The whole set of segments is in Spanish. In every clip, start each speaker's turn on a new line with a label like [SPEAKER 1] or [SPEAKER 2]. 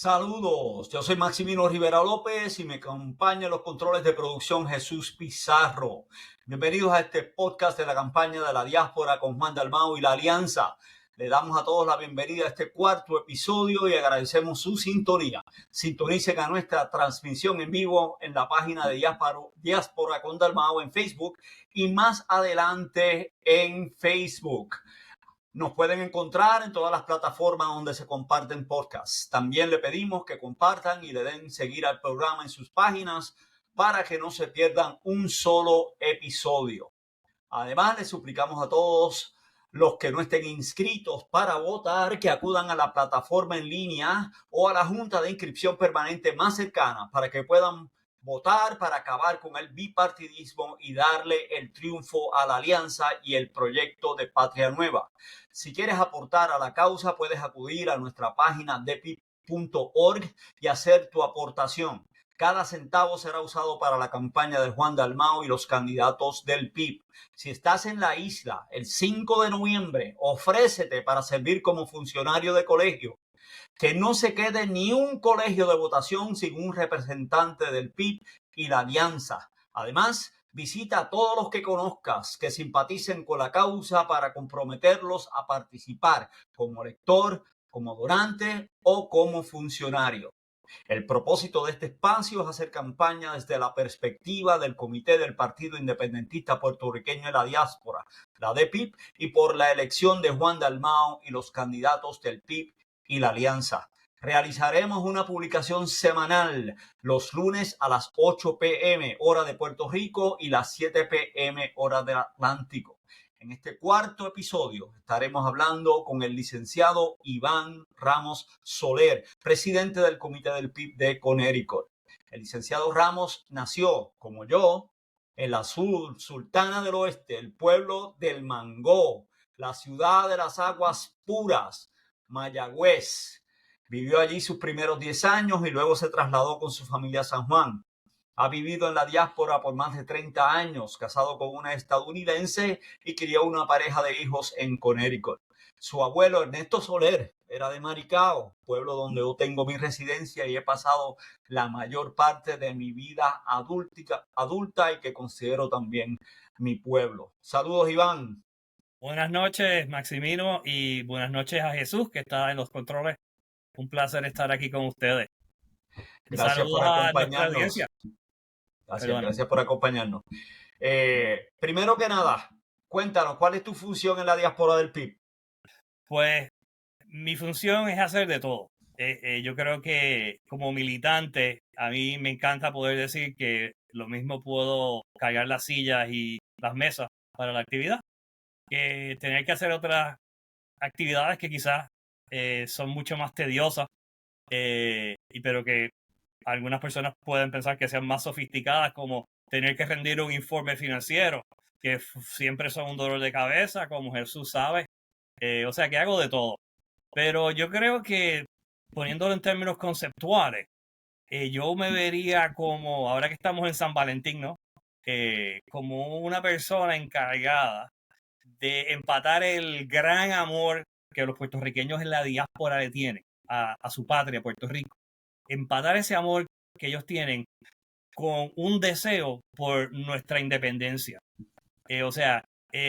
[SPEAKER 1] Saludos, yo soy Maximino Rivera López y me acompaña en los controles de producción Jesús Pizarro. Bienvenidos a este podcast de la campaña de la diáspora con Juan Dalmau y la Alianza. Le damos a todos la bienvenida a este cuarto episodio y agradecemos su sintonía. Sintonicen a nuestra transmisión en vivo en la página de Diáspora con Dalmau en Facebook y más adelante en Facebook. Nos pueden encontrar en todas las plataformas donde se comparten podcasts. También le pedimos que compartan y le den seguir al programa en sus páginas para que no se pierdan un solo episodio. Además, les suplicamos a todos los que no estén inscritos para votar que acudan a la plataforma en línea o a la junta de inscripción permanente más cercana para que puedan votar para acabar con el bipartidismo y darle el triunfo a la alianza y el proyecto de Patria Nueva. Si quieres aportar a la causa, puedes acudir a nuestra página depip.org y hacer tu aportación. Cada centavo será usado para la campaña de Juan Dalmau y los candidatos del PIB. Si estás en la isla el 5 de noviembre, ofrécete para servir como funcionario de colegio. Que no se quede ni un colegio de votación sin un representante del PIB y la alianza. Además, visita a todos los que conozcas que simpaticen con la causa para comprometerlos a participar como elector, como donante o como funcionario. El propósito de este espacio es hacer campaña desde la perspectiva del Comité del Partido Independentista Puertorriqueño en la Diáspora, la DPIP, y por la elección de Juan Dalmau y los candidatos del PIB y la Alianza. Realizaremos una publicación semanal los lunes a las 8 p.m. hora de Puerto Rico y las 7 p.m. hora del Atlántico. En este cuarto episodio estaremos hablando con el licenciado Iván Ramos Soler, presidente del Comité del PIB de Connecticut. El licenciado Ramos nació, como yo, en la Sultana del Oeste, el pueblo del Mangó, la ciudad de las aguas puras, Mayagüez. Vivió allí sus primeros 10 años y luego se trasladó con su familia a San Juan. Ha vivido en la diáspora por más de 30 años, casado con una estadounidense y crió una pareja de hijos en Connecticut. Su abuelo Ernesto Soler era de Maricao, pueblo donde yo tengo mi residencia y he pasado la mayor parte de mi vida adulta y que considero también mi pueblo. Saludos, Iván.
[SPEAKER 2] Buenas noches, Maximino, y buenas noches a Jesús, que está en los controles. Un placer estar aquí con ustedes.
[SPEAKER 1] Gracias
[SPEAKER 2] Saludos
[SPEAKER 1] por
[SPEAKER 2] a nuestra audiencia.
[SPEAKER 1] acompañarnos.
[SPEAKER 2] Perdona.
[SPEAKER 1] Gracias por acompañarnos. Primero que nada, cuéntanos, ¿cuál es tu función en la diáspora del PIB?
[SPEAKER 2] Pues mi función es hacer de todo. Yo creo que como militante, a mí me encanta poder decir que lo mismo puedo cargar las sillas y las mesas para la actividad, que tener que hacer otras actividades que quizás son mucho más tediosas, pero que algunas personas pueden pensar que sean más sofisticadas, como tener que rendir un informe financiero, que siempre son un dolor de cabeza, como Jesús sabe. O sea que hago de todo. Pero yo creo que, poniéndolo en términos conceptuales, yo me vería como, ahora que estamos en San Valentín, ¿no? Como una persona encargada de empatar el gran amor que los puertorriqueños en la diáspora le tienen a su patria, Puerto Rico. Empatar ese amor que ellos tienen con un deseo por nuestra independencia. O sea,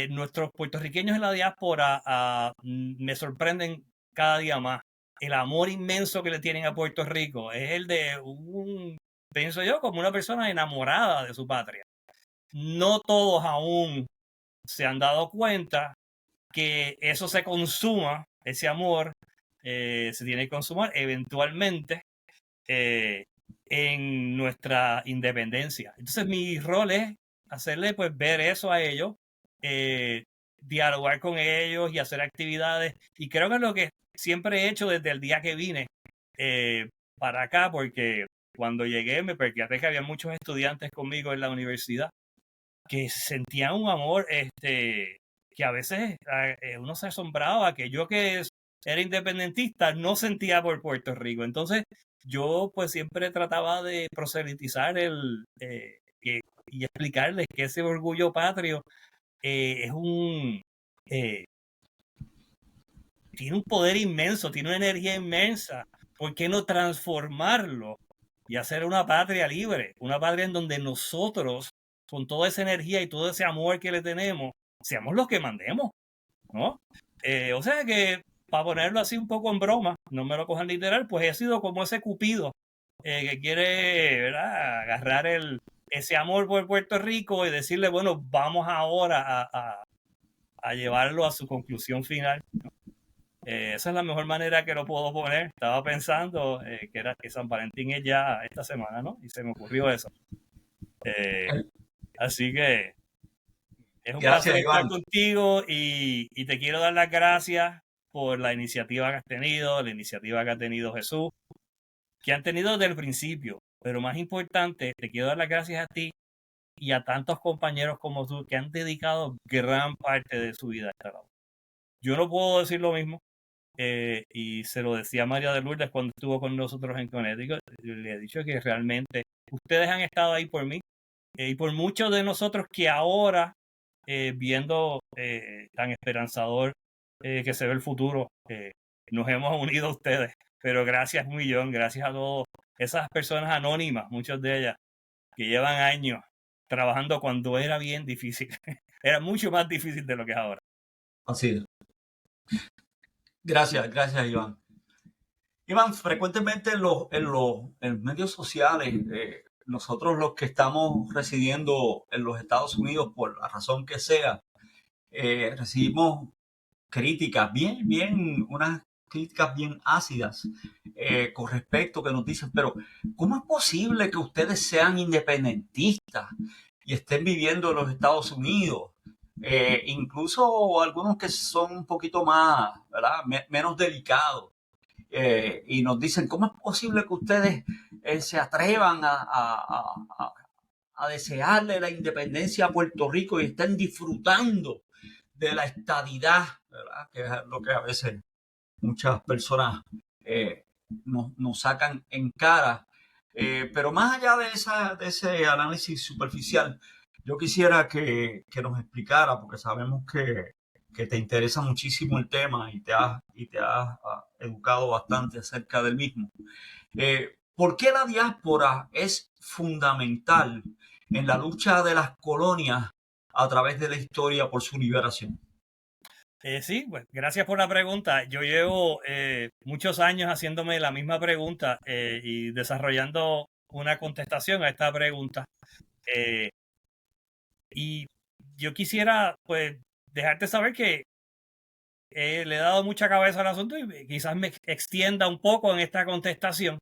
[SPEAKER 2] nuestros puertorriqueños en la diáspora me sorprenden cada día más. El amor inmenso que le tienen a Puerto Rico es el de pienso yo, como una persona enamorada de su patria. No todos aún se han dado cuenta que eso se consuma, ese amor se tiene que consumar eventualmente en nuestra independencia. Entonces mi rol es hacerle pues ver eso a ellos, dialogar con ellos y hacer actividades. Y creo que es lo que siempre he hecho desde el día que vine para acá, porque cuando llegué me percaté que había muchos estudiantes conmigo en la universidad que sentían un amor que a veces uno se asombraba, que yo que era independentista no sentía por Puerto Rico. Entonces yo pues siempre trataba de proselitizar y explicarles que ese orgullo patrio es tiene un poder inmenso, tiene una energía inmensa, ¿por qué no transformarlo y hacer una patria libre? Una patria en donde nosotros, con toda esa energía y todo ese amor que le tenemos, seamos los que mandemos, ¿no? O sea que, para ponerlo así un poco en broma, no me lo cojan literal, pues he sido como ese Cupido que quiere, ¿verdad?, agarrar ese amor por Puerto Rico y decirle, bueno, vamos ahora a llevarlo a su conclusión final. Esa es la mejor manera que lo puedo poner. Estaba pensando que San Valentín es ya esta semana, ¿no? Y se me ocurrió eso. Así que es un placer
[SPEAKER 1] Gracias,
[SPEAKER 2] estar
[SPEAKER 1] Iván.
[SPEAKER 2] contigo y te quiero dar las gracias por la iniciativa que has tenido, la iniciativa que ha tenido Jesús, que han tenido desde el principio. Pero más importante, te quiero dar las gracias a ti y a tantos compañeros como tú que han dedicado gran parte de su vida a esta labor. Yo no puedo decir lo mismo, y se lo decía a María de Lourdes cuando estuvo con nosotros en Connecticut. Le he dicho que realmente ustedes han estado ahí por mí y por muchos de nosotros que ahora, viendo tan esperanzador que se ve el futuro, nos hemos unido a ustedes. Pero gracias un millón, gracias a todas esas personas anónimas, muchas de ellas, que llevan años trabajando cuando era bien difícil. Era mucho más difícil de lo que es ahora.
[SPEAKER 1] Así es. Gracias, Iván. Iván, frecuentemente en medios sociales, nosotros los que estamos residiendo en los Estados Unidos, por la razón que sea, recibimos críticas unas críticas bien ácidas con respecto que nos dicen, pero ¿cómo es posible que ustedes sean independentistas y estén viviendo en los Estados Unidos? Incluso algunos que son un poquito más, ¿verdad? Menos delicados. Y nos dicen, ¿cómo es posible que ustedes se atrevan a desearle la independencia a Puerto Rico y estén disfrutando de la estadidad, ¿verdad? Que es lo que a veces muchas personas nos sacan en cara? Pero más allá de ese análisis superficial, yo quisiera que nos explicara, porque sabemos que te interesa muchísimo el tema y te has educado bastante acerca del mismo. ¿Por qué la diáspora es fundamental en la lucha de las colonias a través de la historia por su liberación?
[SPEAKER 2] Sí, pues gracias por la pregunta. Yo llevo muchos años haciéndome la misma pregunta y desarrollando una contestación a esta pregunta. Eh, y yo quisiera, pues, dejarte saber que le he dado mucha cabeza al asunto y quizás me extienda un poco en esta contestación.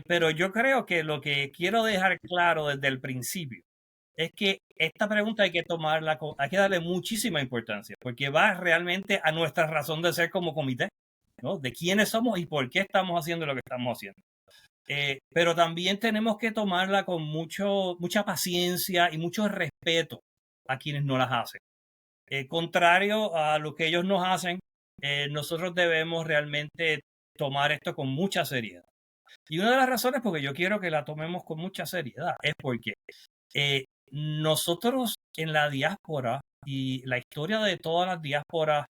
[SPEAKER 2] Pero yo creo que lo que quiero dejar claro desde el principio es que esta pregunta hay que tomarla, hay que darle muchísima importancia, porque va realmente a nuestra razón de ser como comité, ¿no? De quiénes somos y por qué estamos haciendo lo que estamos haciendo. Pero también tenemos que tomarla con mucha paciencia y mucho respeto a quienes no las hacen. Contrario a lo que ellos nos hacen, nosotros debemos realmente tomar esto con mucha seriedad. Y una de las razones por que yo quiero que la tomemos con mucha seriedad es porque nosotros en la diáspora y la historia de todas las diásporas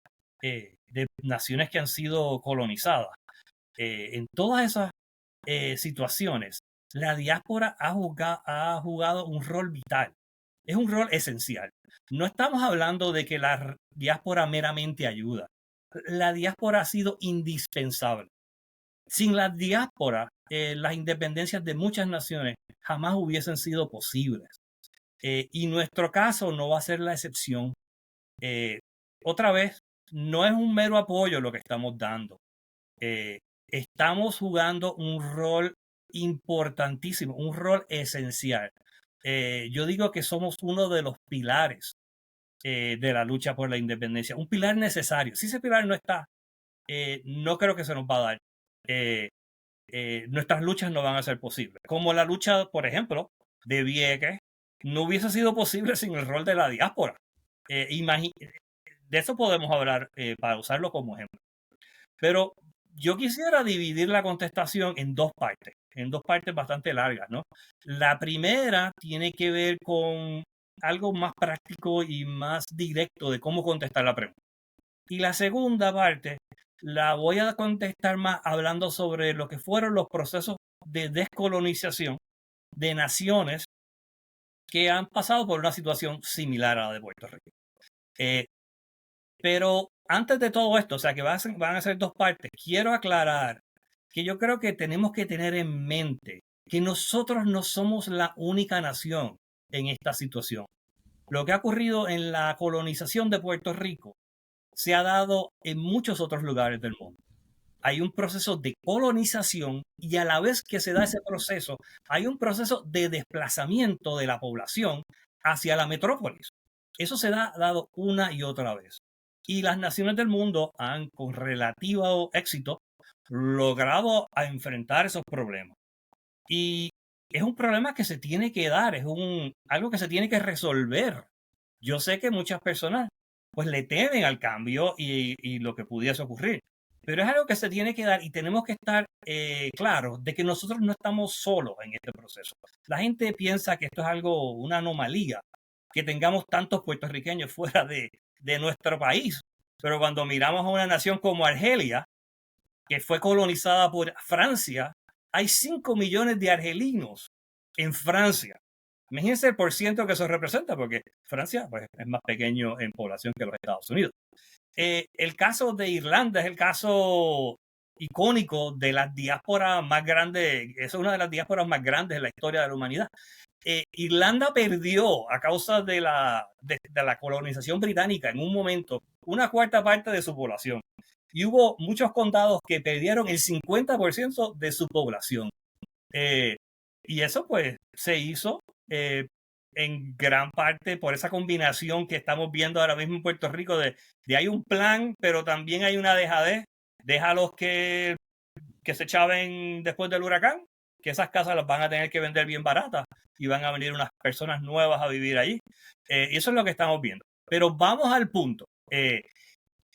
[SPEAKER 2] de naciones que han sido colonizadas, en todas esas situaciones, la diáspora ha jugado un rol vital. Es un rol esencial. No estamos hablando de que la diáspora meramente ayuda. La diáspora ha sido indispensable. Sin la diáspora, las independencias de muchas naciones jamás hubiesen sido posibles. Y nuestro caso no va a ser la excepción. Otra vez, no es un mero apoyo lo que estamos dando. Estamos jugando un rol importantísimo, un rol esencial. Yo digo que somos uno de los pilares de la lucha por la independencia, un pilar necesario. Si ese pilar no está, no creo que se nos va a dar. Nuestras luchas no van a ser posibles. Como la lucha, por ejemplo, de Vieques, no hubiese sido posible sin el rol de la diáspora. De eso podemos hablar para usarlo como ejemplo. Pero yo quisiera dividir la contestación en dos partes bastante largas, ¿no? La primera tiene que ver con algo más práctico y más directo de cómo contestar la pregunta. Y la segunda parte la voy a contestar más hablando sobre lo que fueron los procesos de descolonización de naciones que han pasado por una situación similar a la de Puerto Rico. Pero antes de todo esto, o sea que van a ser dos partes, quiero aclarar que yo creo que tenemos que tener en mente que nosotros no somos la única nación en esta situación. Lo que ha ocurrido en la colonización de Puerto Rico se ha dado en muchos otros lugares del mundo. Hay un proceso de colonización y a la vez que se da ese proceso, hay un proceso de desplazamiento de la población hacia la metrópolis. Eso se ha dado una y otra vez. Y las naciones del mundo han, con relativo éxito, logrado a enfrentar esos problemas. Y es un problema que se tiene que dar, es algo que se tiene que resolver. Yo sé que muchas personas pues le temen al cambio y lo que pudiese ocurrir, pero es algo que se tiene que dar y tenemos que estar claros de que nosotros no estamos solos en este proceso. La gente piensa que esto es algo, una anomalía, que tengamos tantos puertorriqueños fuera de nuestro país, pero cuando miramos a una nación como Argelia, que fue colonizada por Francia, hay 5 millones de argelinos en Francia. Imagínense el porciento que eso representa, porque Francia pues, es más pequeño en población que los Estados Unidos. El caso de Irlanda es el caso icónico de las diásporas más grandes, es una de las diásporas más grandes en la historia de la humanidad. Irlanda perdió a causa de la colonización británica en un momento una cuarta parte de su población. Y hubo muchos condados que perdieron el 50% de su población. Y eso pues se hizo en gran parte por esa combinación que estamos viendo ahora mismo en Puerto Rico de hay un plan, pero también hay una dejadez. Déjalos que se chaven después del huracán, que esas casas las van a tener que vender bien baratas y van a venir unas personas nuevas a vivir allí. Y eso es lo que estamos viendo. Pero vamos al punto.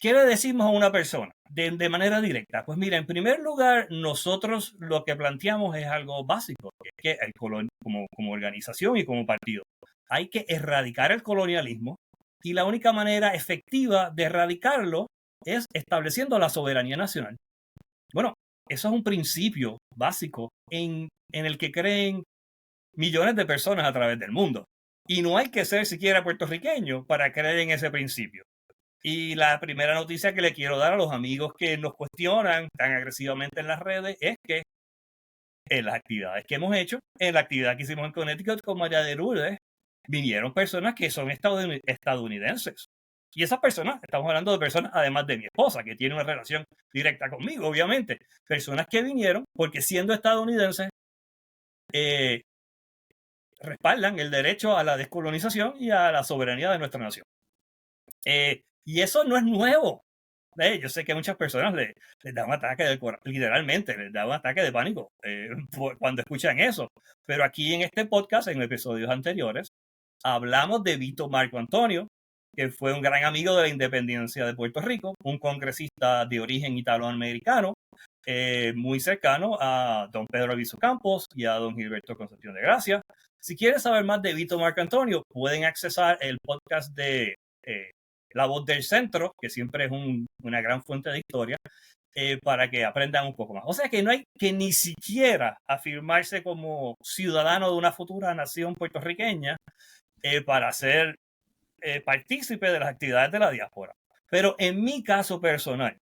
[SPEAKER 2] ¿Qué le decimos a una persona de manera directa? Pues mira, en primer lugar, nosotros lo que planteamos es algo básico, que es que como organización y como partido hay que erradicar el colonialismo y la única manera efectiva de erradicarlo es estableciendo la soberanía nacional. Bueno, eso es un principio básico en el que creen millones de personas a través del mundo. Y no hay que ser siquiera puertorriqueño para creer en ese principio. Y la primera noticia que le quiero dar a los amigos que nos cuestionan tan agresivamente en las redes es que en las actividades que hemos hecho, en la actividad que hicimos en Connecticut con María de Lourdes, vinieron personas que son estadounidenses. Y esas personas, estamos hablando de personas, además de mi esposa, que tiene una relación directa conmigo, obviamente, personas que vinieron porque siendo estadounidenses respaldan el derecho a la descolonización y a la soberanía de nuestra nación. Y eso no es nuevo. Yo sé que a muchas personas les da un ataque del corazón, literalmente, les da un ataque de pánico cuando escuchan eso. Pero aquí en este podcast, en episodios anteriores, hablamos de Vito Marco Antonio, que fue un gran amigo de la independencia de Puerto Rico, un congresista de origen italoamericano, muy cercano a don Pedro Albizu Campos y a don Gilberto Concepción de Gracia. Si quieren saber más de Vito Marco Antonio, pueden accesar el podcast de La Voz del Centro, que siempre es una gran fuente de historia, para que aprendan un poco más. O sea que no hay que ni siquiera afirmarse como ciudadano de una futura nación puertorriqueña para ser partícipe de las actividades de la diáspora. Pero en mi caso personal,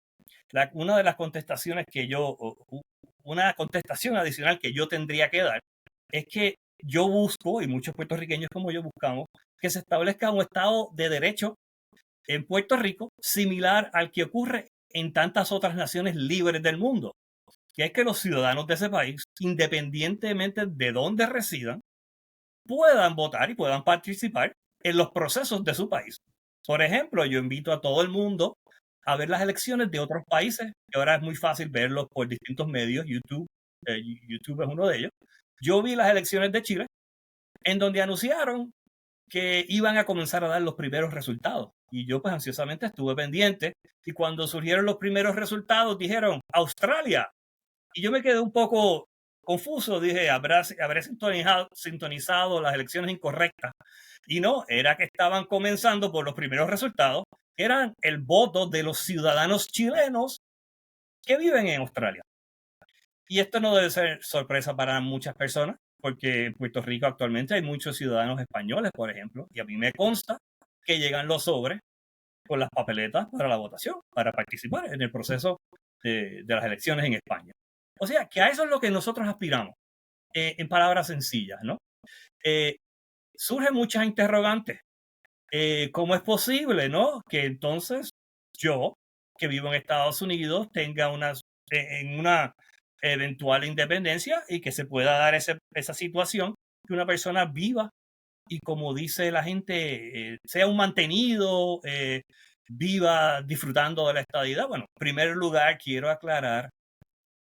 [SPEAKER 2] una de las contestaciones una contestación adicional que yo tendría que dar es que yo busco, y muchos puertorriqueños como yo buscamos, que se establezca un Estado de Derecho en Puerto Rico similar al que ocurre en tantas otras naciones libres del mundo, que es que los ciudadanos de ese país, independientemente de dónde residan, puedan votar y puedan participar en los procesos de su país. Por ejemplo, yo invito a todo el mundo a ver las elecciones de otros países, que ahora es muy fácil verlos por distintos medios. YouTube es uno de ellos. Yo vi las elecciones de Chile, en donde anunciaron que iban a comenzar a dar los primeros resultados. Y yo pues ansiosamente estuve pendiente. Y cuando surgieron los primeros resultados, dijeron Australia. Y yo me quedé un poco confuso. Dije, habré sintonizado las elecciones incorrectas. Y no, era que estaban comenzando por los primeros resultados. Eran el voto de los ciudadanos chilenos que viven en Australia. Y esto no debe ser sorpresa para muchas personas, porque en Puerto Rico actualmente hay muchos ciudadanos españoles, por ejemplo, y a mí me consta que llegan los sobres con las papeletas para la votación, para participar en el proceso de las elecciones en España. O sea, que a eso es lo que nosotros aspiramos, en palabras sencillas, ¿no? Surgen muchas interrogantes. ¿Cómo es posible, no? Que entonces yo, que vivo en Estados Unidos, tenga en una eventual independencia y que se pueda dar esa situación, que una persona viva y, como dice la gente, sea un mantenido, viva disfrutando de la estadidad. Bueno, en primer lugar, quiero aclarar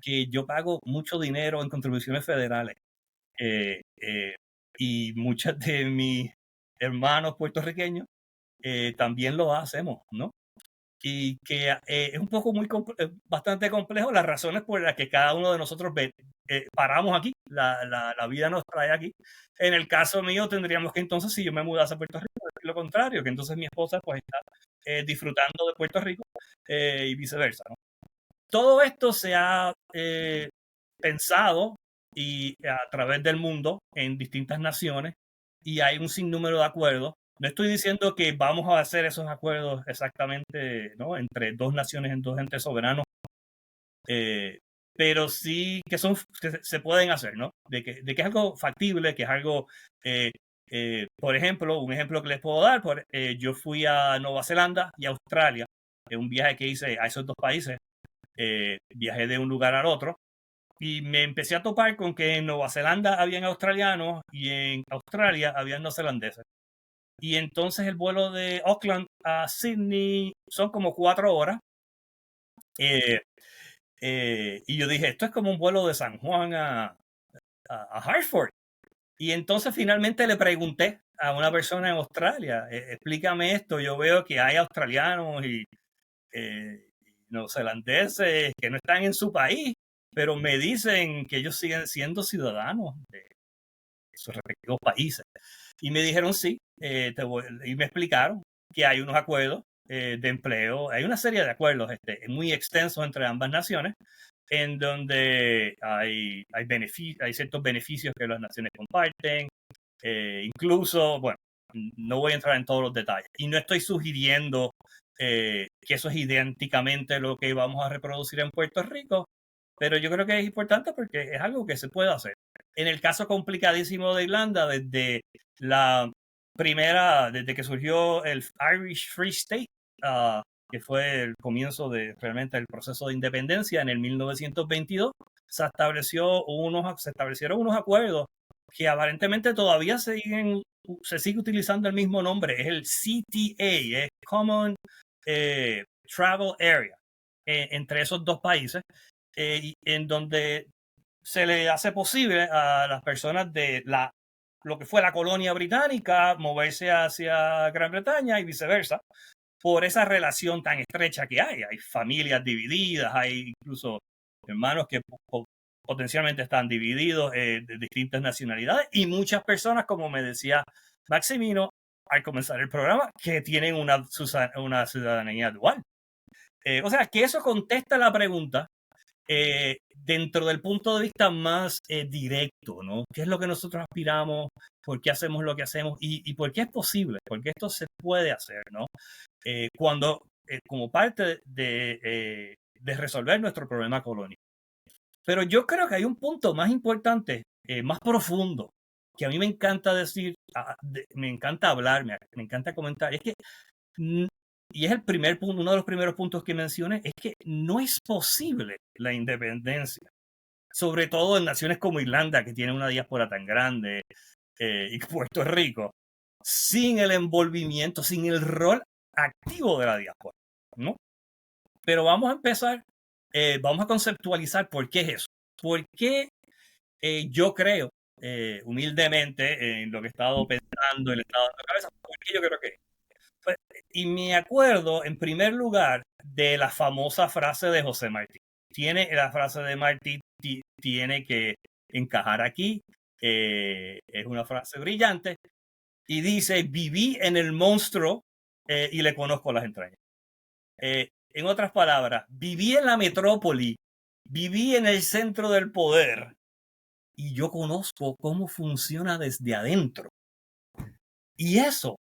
[SPEAKER 2] que yo pago mucho dinero en contribuciones federales, y muchos de mis hermanos puertorriqueños también lo hacemos, ¿no? Y que es un poco bastante complejo las razones por las que cada uno de nosotros paramos aquí, la vida nos trae aquí. En el caso mío tendríamos que entonces, si yo me mudase a Puerto Rico, decir lo contrario, que entonces mi esposa pues está disfrutando de Puerto Rico, y viceversa, ¿no? Todo esto se ha pensado y a través del mundo en distintas naciones, y hay un sinnúmero de acuerdos. No estoy diciendo que vamos a hacer esos acuerdos exactamente, ¿no?, entre dos naciones, en dos entes soberanos, pero sí que se pueden hacer, ¿no? De que es algo factible, que es algo, por ejemplo, un ejemplo que les puedo dar, yo fui a Nueva Zelanda y a Australia en un viaje que hice a esos dos países. Viajé de un lugar al otro y me empecé a topar con que en Nueva Zelanda habían australianos y en Australia habían neozelandeses. Y entonces el vuelo de Auckland a Sydney son como 4 horas. Y yo dije, esto es como un vuelo de San Juan a Hartford. Y entonces finalmente le pregunté a una persona en Australia, explícame esto, yo veo que hay australianos y neozelandeses que no están en su país, pero me dicen que ellos siguen siendo ciudadanos de sus respectivos países. Y me dijeron sí, y me explicaron que hay unos acuerdos de empleo, hay una serie de acuerdos muy extensos entre ambas naciones, en donde hay ciertos beneficios que las naciones comparten, incluso, bueno, no voy a entrar en todos los detalles. Y no estoy sugiriendo que eso es idénticamente lo que vamos a reproducir en Puerto Rico, pero yo creo que es importante porque es algo que se puede hacer. En el caso complicadísimo de Irlanda, desde que surgió el Irish Free State, que fue el comienzo de realmente el proceso de independencia en el 1922, se establecieron unos acuerdos que aparentemente todavía se sigue utilizando el mismo nombre, es el CTA, es Common Travel Area, entre esos dos países, en donde se le hace posible a las personas de lo que fue la colonia británica moverse hacia Gran Bretaña y viceversa, por esa relación tan estrecha que hay. Hay familias divididas, hay incluso hermanos que potencialmente están divididos, de distintas nacionalidades, y muchas personas, como me decía Maximino al comenzar el programa, que tienen una ciudadanía dual. O sea, que eso contesta la pregunta dentro del punto de vista más directo, ¿no? ¿Qué es lo que nosotros aspiramos? ¿Por qué hacemos lo que hacemos? ¿Y por qué es posible? ¿Por qué esto se puede hacer, ¿no? Como parte de resolver nuestro problema colonial. Pero yo creo que hay un punto más importante, más profundo, que a mí me encanta decir, me encanta hablar, me encanta comentar. Es que, y es el primer punto, uno de los primeros puntos que mencioné, es que no es posible la independencia, sobre todo en naciones como Irlanda, que tiene una diáspora tan grande, y Puerto Rico, sin el envolvimiento, sin el rol activo de la diáspora, ¿no? Pero vamos a empezar, vamos a conceptualizar por qué es eso. ¿Por qué yo creo, humildemente, en lo que he estado pensando, en el estado de la cabeza, por qué yo creo que es? Pues, y me acuerdo, en primer lugar, de la famosa frase de José Martí. La frase de Martí tiene que encajar aquí. Es una frase brillante y dice: viví en el monstruo y le conozco las entrañas. En otras palabras, viví en la metrópoli, viví en el centro del poder y yo conozco cómo funciona desde adentro. Y eso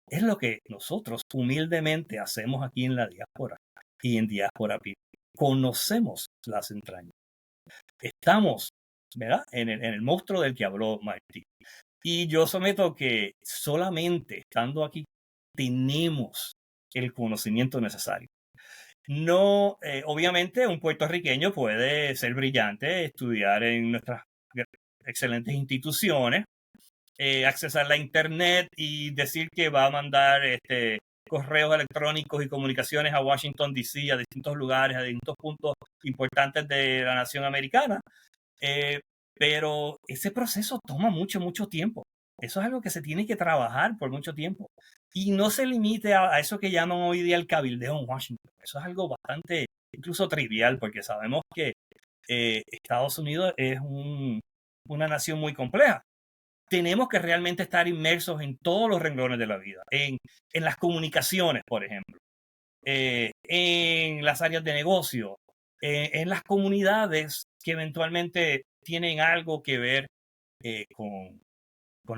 [SPEAKER 2] es lo que nosotros humildemente hacemos aquí en la diáspora y en Diáspora People. Conocemos las entrañas. Estamos, ¿verdad?, en el monstruo del que habló Martí. Y yo someto que solamente estando aquí tenemos el conocimiento necesario. No, obviamente un puertorriqueño puede ser brillante, estudiar en nuestras excelentes instituciones, accesar la internet y decir que va a mandar correos electrónicos y comunicaciones a Washington, D.C., a distintos lugares, a distintos puntos importantes de la nación americana. Pero ese proceso toma mucho, mucho tiempo. Eso es algo que se tiene que trabajar por mucho tiempo. Y no se limite a eso que llaman hoy día el cabildeo en Washington. Eso es algo bastante, incluso trivial, porque sabemos que Estados Unidos es una nación muy compleja. Tenemos que realmente estar inmersos en todos los renglones de la vida, en las comunicaciones, por ejemplo, en las áreas de negocio, en las comunidades que eventualmente tienen algo que ver con,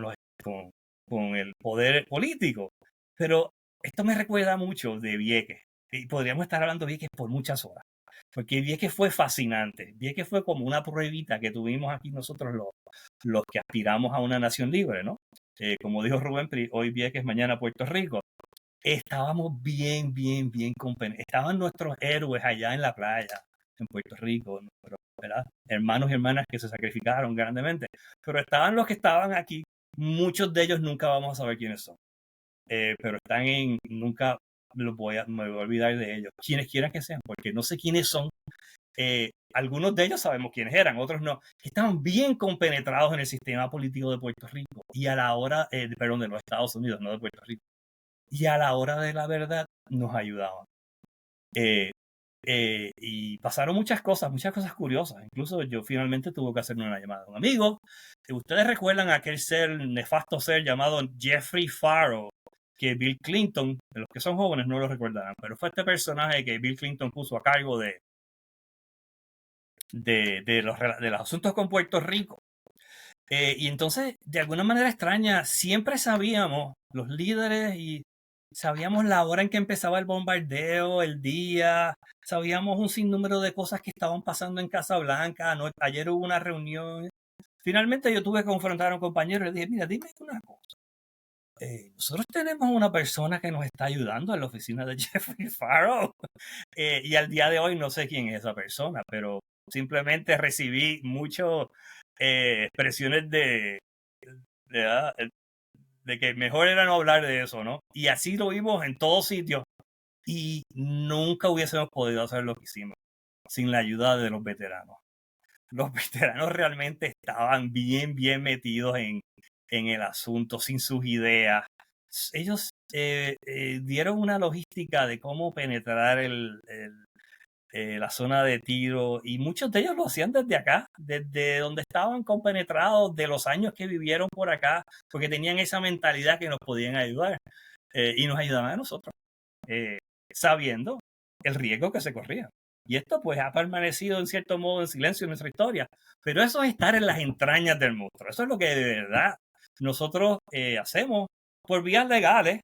[SPEAKER 2] los, con el poder político. Pero esto me recuerda mucho de Vieques, y podríamos estar hablando de Vieques por muchas horas, porque Vieques fue fascinante. Vieques fue como una pruebita que tuvimos aquí nosotros los que aspiramos a una nación libre, ¿no? Como dijo Rubén, hoy Vieques, mañana Puerto Rico. Estábamos bien, bien, bien compenetrados. Estaban nuestros héroes allá en la playa, en Puerto Rico, nuestros, ¿verdad?, hermanos y hermanas que se sacrificaron grandemente. Pero estaban los que estaban aquí. Muchos de ellos nunca vamos a saber quiénes son. Pero están nunca me voy a olvidar de ellos. Quienes quieran que sean, porque no sé quiénes son. Algunos de ellos sabemos quiénes eran, otros no. Estaban bien compenetrados en el sistema político de Puerto Rico y a la hora, perdón, de los Estados Unidos, no de Puerto Rico. Y a la hora de la verdad nos ayudaban. Y pasaron muchas cosas curiosas. Incluso yo finalmente tuve que hacerme una llamada a un amigo. Ustedes recuerdan aquel nefasto ser llamado Jeffrey Farrow, que Bill Clinton, los que son jóvenes no lo recordarán, pero fue este personaje que Bill Clinton puso a cargo de los asuntos con Puerto Rico. Y entonces, de alguna manera extraña, siempre sabíamos, los líderes, y sabíamos la hora en que empezaba el bombardeo, el día, sabíamos un sinnúmero de cosas que estaban pasando en Casa Blanca. Ayer hubo una reunión. Finalmente yo tuve que confrontar a un compañero y le dije, mira, dime una cosa. Nosotros tenemos una persona que nos está ayudando en la oficina de Jeffrey Farrow. Y al día de hoy no sé quién es esa persona, pero simplemente recibí muchas expresiones de que mejor era no hablar de eso, ¿no? Y así lo vimos en todos sitios y nunca hubiésemos podido hacer lo que hicimos sin la ayuda de los veteranos. Los veteranos realmente estaban bien, bien metidos en el asunto, sin sus ideas. Ellos dieron una logística de cómo penetrar la zona de tiro, y muchos de ellos lo hacían desde acá, desde donde estaban compenetrados de los años que vivieron por acá, porque tenían esa mentalidad que nos podían ayudar, y nos ayudaban a nosotros, sabiendo el riesgo que se corría. Y esto pues ha permanecido en cierto modo en silencio en nuestra historia, pero eso es estar en las entrañas del monstruo. Eso es lo que de verdad nosotros hacemos por vías legales,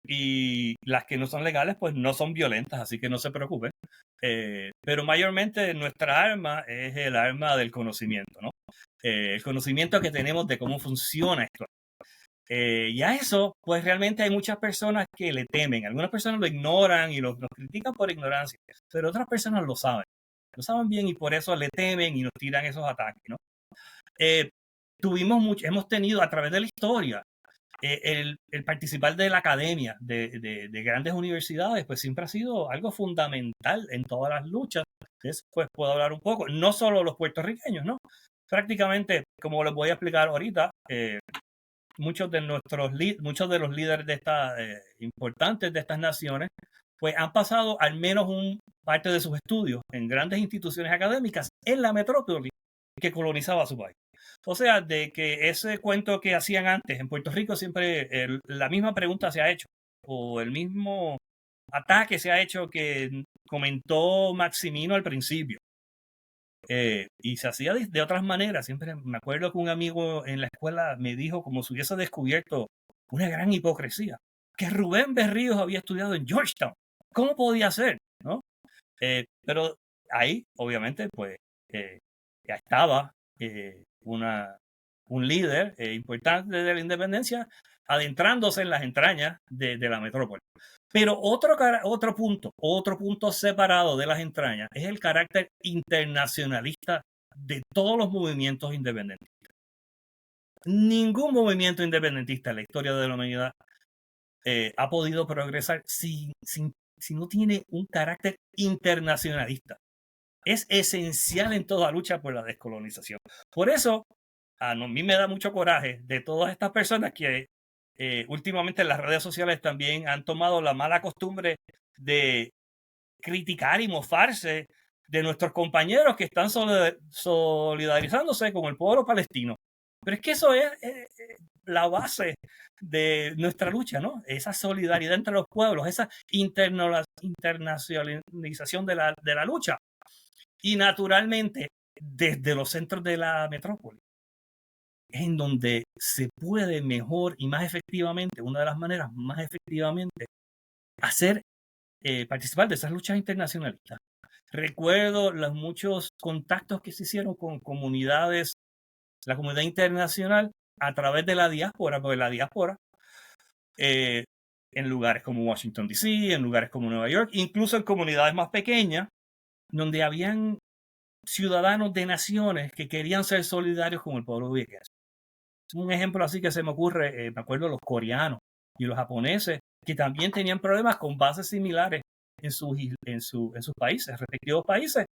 [SPEAKER 2] y las que no son legales pues no son violentas, así que no se preocupen. Pero mayormente nuestra arma es el arma del conocimiento, ¿no? El conocimiento que tenemos de cómo funciona esto. Y a eso, pues realmente hay muchas personas que le temen. Algunas personas lo ignoran y nos critican por ignorancia, pero otras personas lo saben bien, y por eso le temen y nos tiran esos ataques, ¿no? Hemos tenido a través de la historia el participar de la academia de grandes universidades, pues siempre ha sido algo fundamental en todas las luchas. Entonces, pues puedo hablar un poco, no solo los puertorriqueños, ¿no? Prácticamente, como les voy a explicar ahorita, muchos de los líderes de importantes de estas naciones, pues han pasado al menos parte de sus estudios en grandes instituciones académicas en la metrópoli que colonizaba su país. O sea, de que ese cuento que hacían antes en Puerto Rico, siempre la misma pregunta se ha hecho, o el mismo ataque se ha hecho que comentó Maximino al principio. Y se hacía de otras maneras. Siempre me acuerdo que un amigo en la escuela me dijo como si hubiese descubierto una gran hipocresía, que Rubén Berríos había estudiado en Georgetown. ¿Cómo podía ser? ¿No? Pero ahí, obviamente, pues ya estaba un líder importante de la independencia adentrándose en las entrañas de la metrópoli. Pero otro punto separado de las entrañas es el carácter internacionalista de todos los movimientos independentistas. Ningún movimiento independentista en la historia de la humanidad ha podido progresar si no tiene un carácter internacionalista. Es esencial en toda lucha por la descolonización. Por eso, a mí me da mucho coraje de todas estas personas que últimamente en las redes sociales también han tomado la mala costumbre de criticar y mofarse de nuestros compañeros que están solidarizándose con el pueblo palestino. Pero es que eso es la base de nuestra lucha, ¿no? Esa solidaridad entre los pueblos, esa internacionalización de la lucha. Y naturalmente, desde los centros de la metrópoli, es en donde se puede mejor y más efectivamente, una de las maneras más efectivamente, participar de esas luchas internacionalistas. Recuerdo los muchos contactos que se hicieron con comunidades, la comunidad internacional, a través de la diáspora, porque la diáspora, en lugares como Washington, D.C., en lugares como Nueva York, incluso en comunidades más pequeñas, donde habían ciudadanos de naciones que querían ser solidarios con el pueblo viequense. Un ejemplo así que se me ocurre, me acuerdo los coreanos y los japoneses, que también tenían problemas con bases similares en sus países, respectivos países,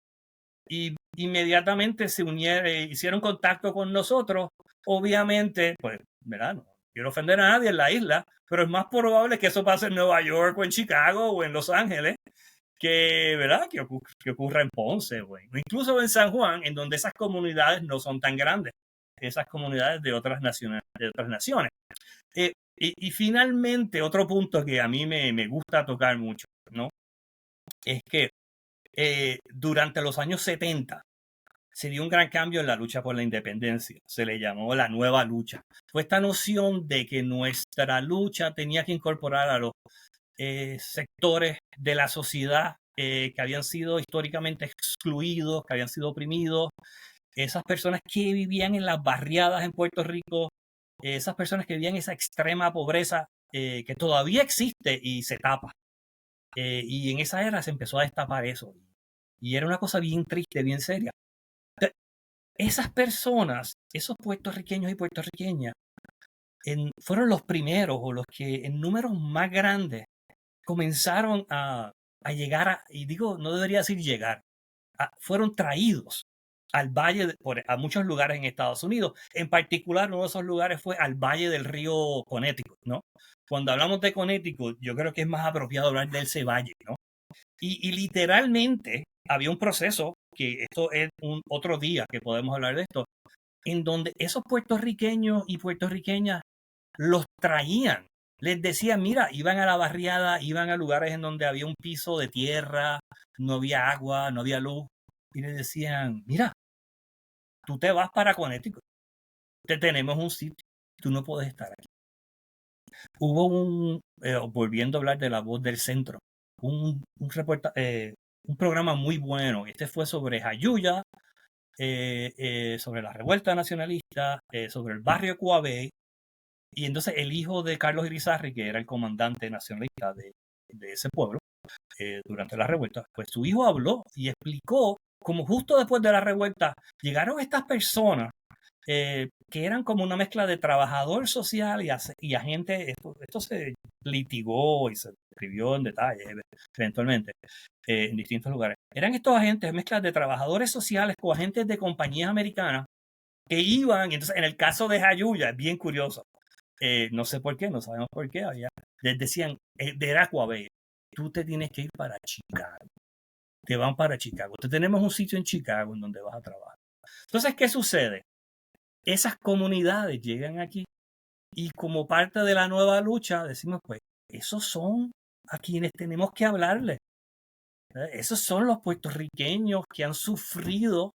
[SPEAKER 2] y inmediatamente se unieron, hicieron contacto con nosotros. Obviamente, pues, ¿verdad? No quiero ofender a nadie en la isla, pero es más probable que eso pase en Nueva York o en Chicago o en Los Ángeles que, ¿verdad? Que ocurra en Ponce, o incluso en San Juan, en donde esas comunidades no son tan grandes, esas comunidades de otras naciones. Y finalmente, otro punto que a mí me gusta tocar mucho, ¿no? Es que durante los años 70 se dio un gran cambio en la lucha por la independencia. Se le llamó la nueva lucha. Fue esta noción de que nuestra lucha tenía que incorporar a los sectores de la sociedad que habían sido históricamente excluidos, que habían sido oprimidos, esas personas que vivían en las barriadas en Puerto Rico, esas personas que vivían esa extrema pobreza que todavía existe y se tapa. Y en esa era se empezó a destapar eso. Y era una cosa bien triste, bien seria. Esas personas, esos puertorriqueños y puertorriqueñas, fueron los primeros o los que en números más grandes comenzaron a llegar y digo, no debería decir llegar, fueron traídos al valle, a muchos lugares en Estados Unidos. En particular, uno de esos lugares fue al valle del río Connecticut, ¿no? Cuando hablamos de Connecticut, yo creo que es más apropiado hablar de ese valle, ¿no? Y literalmente había un proceso, que esto es otro día que podemos hablar de esto, en donde esos puertorriqueños y puertorriqueñas los traían. Les decían, mira, iban a la barriada, iban a lugares en donde había un piso de tierra, no había agua, no había luz, y les decían, mira, tú te vas para Connecticut, te tenemos un sitio, tú no puedes estar aquí. Hubo volviendo a hablar de La Voz del Centro, un programa muy bueno. Este fue sobre Jayuya, sobre la revuelta nacionalista, sobre el barrio Coabey. Y entonces el hijo de Carlos Irizarry, que era el comandante nacionalista de ese pueblo durante la revuelta, pues su hijo habló y explicó cómo justo después de la revuelta llegaron estas personas que eran como una mezcla de trabajador social y agente. Esto se litigó y se escribió en detalle eventualmente en distintos lugares. Eran estos agentes, mezclas de trabajadores sociales con agentes de compañías americanas que iban, y entonces en el caso de Jayuya, es bien curioso, no sé por qué, no sabemos por qué, les decían, de Coabey, tú te tienes que ir para Chicago, te van para Chicago, te tenemos un sitio en Chicago en donde vas a trabajar. Entonces, ¿qué sucede? Esas comunidades llegan aquí y como parte de la nueva lucha decimos, pues, esos son a quienes tenemos que hablarle. Esos son los puertorriqueños que han sufrido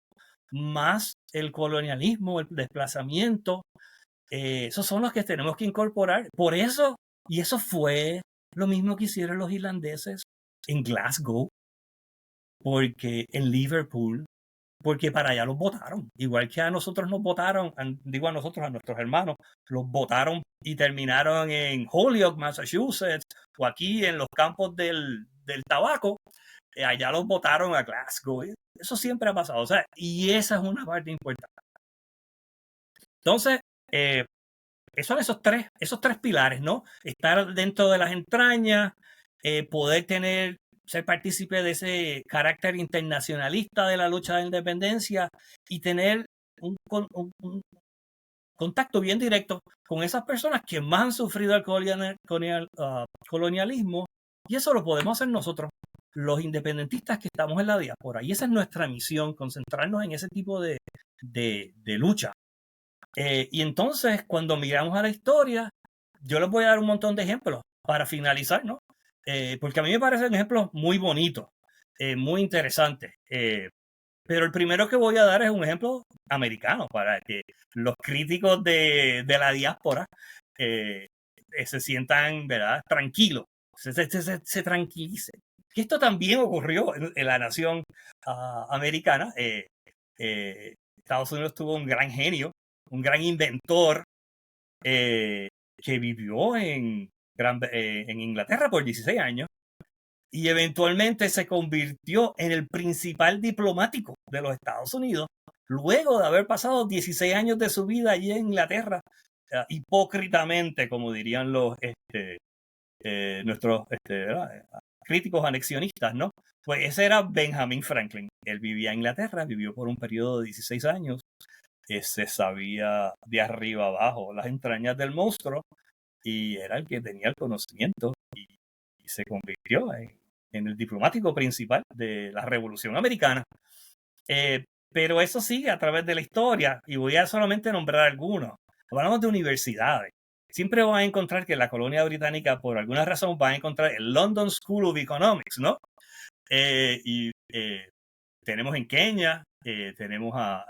[SPEAKER 2] más el colonialismo, el desplazamiento. Esos son los que tenemos que incorporar. Por eso, y eso fue lo mismo que hicieron los irlandeses en Glasgow, porque en Liverpool, porque para allá los votaron. Igual que a nosotros nos votaron, digo a nosotros, a nuestros hermanos, los votaron y terminaron en Holyoke, Massachusetts, o aquí en los campos del tabaco. Allá los votaron a Glasgow. Eso siempre ha pasado. O sea, y esa es una parte importante. Entonces, son esos tres pilares, ¿no? Estar dentro de las entrañas, poder ser partícipe de ese carácter internacionalista de la lucha de independencia y tener un contacto bien directo con esas personas que más han sufrido el colonialismo, y eso lo podemos hacer nosotros, los independentistas que estamos en la diáspora, y esa es nuestra misión, concentrarnos en ese tipo de lucha. Y entonces, cuando miramos a la historia, yo les voy a dar un montón de ejemplos para finalizar, ¿no? Porque a mí me parecen ejemplos muy bonitos, muy interesantes. Pero el primero que voy a dar es un ejemplo americano para que los críticos de la diáspora se sientan, ¿verdad?, tranquilos, se tranquilicen. Que esto también ocurrió en la nación americana. Estados Unidos tuvo un gran genio, un gran inventor que vivió en Inglaterra por 16 años y eventualmente se convirtió en el principal diplomático de los Estados Unidos, luego de haber pasado 16 años de su vida allí en Inglaterra, hipócritamente, como dirían nuestros críticos anexionistas, ¿no? Pues ese era Benjamin Franklin. Él vivía en Inglaterra, vivió por un periodo de 16 años, se sabía de arriba abajo las entrañas del monstruo y era el que tenía el conocimiento y se convirtió en el diplomático principal de la Revolución Americana. Pero eso sigue a través de la historia y voy a solamente nombrar algunos. Hablamos de universidades. Siempre van a encontrar que la colonia británica, por alguna razón, van a encontrar el London School of Economics, ¿no? Tenemos en Kenia, tenemos a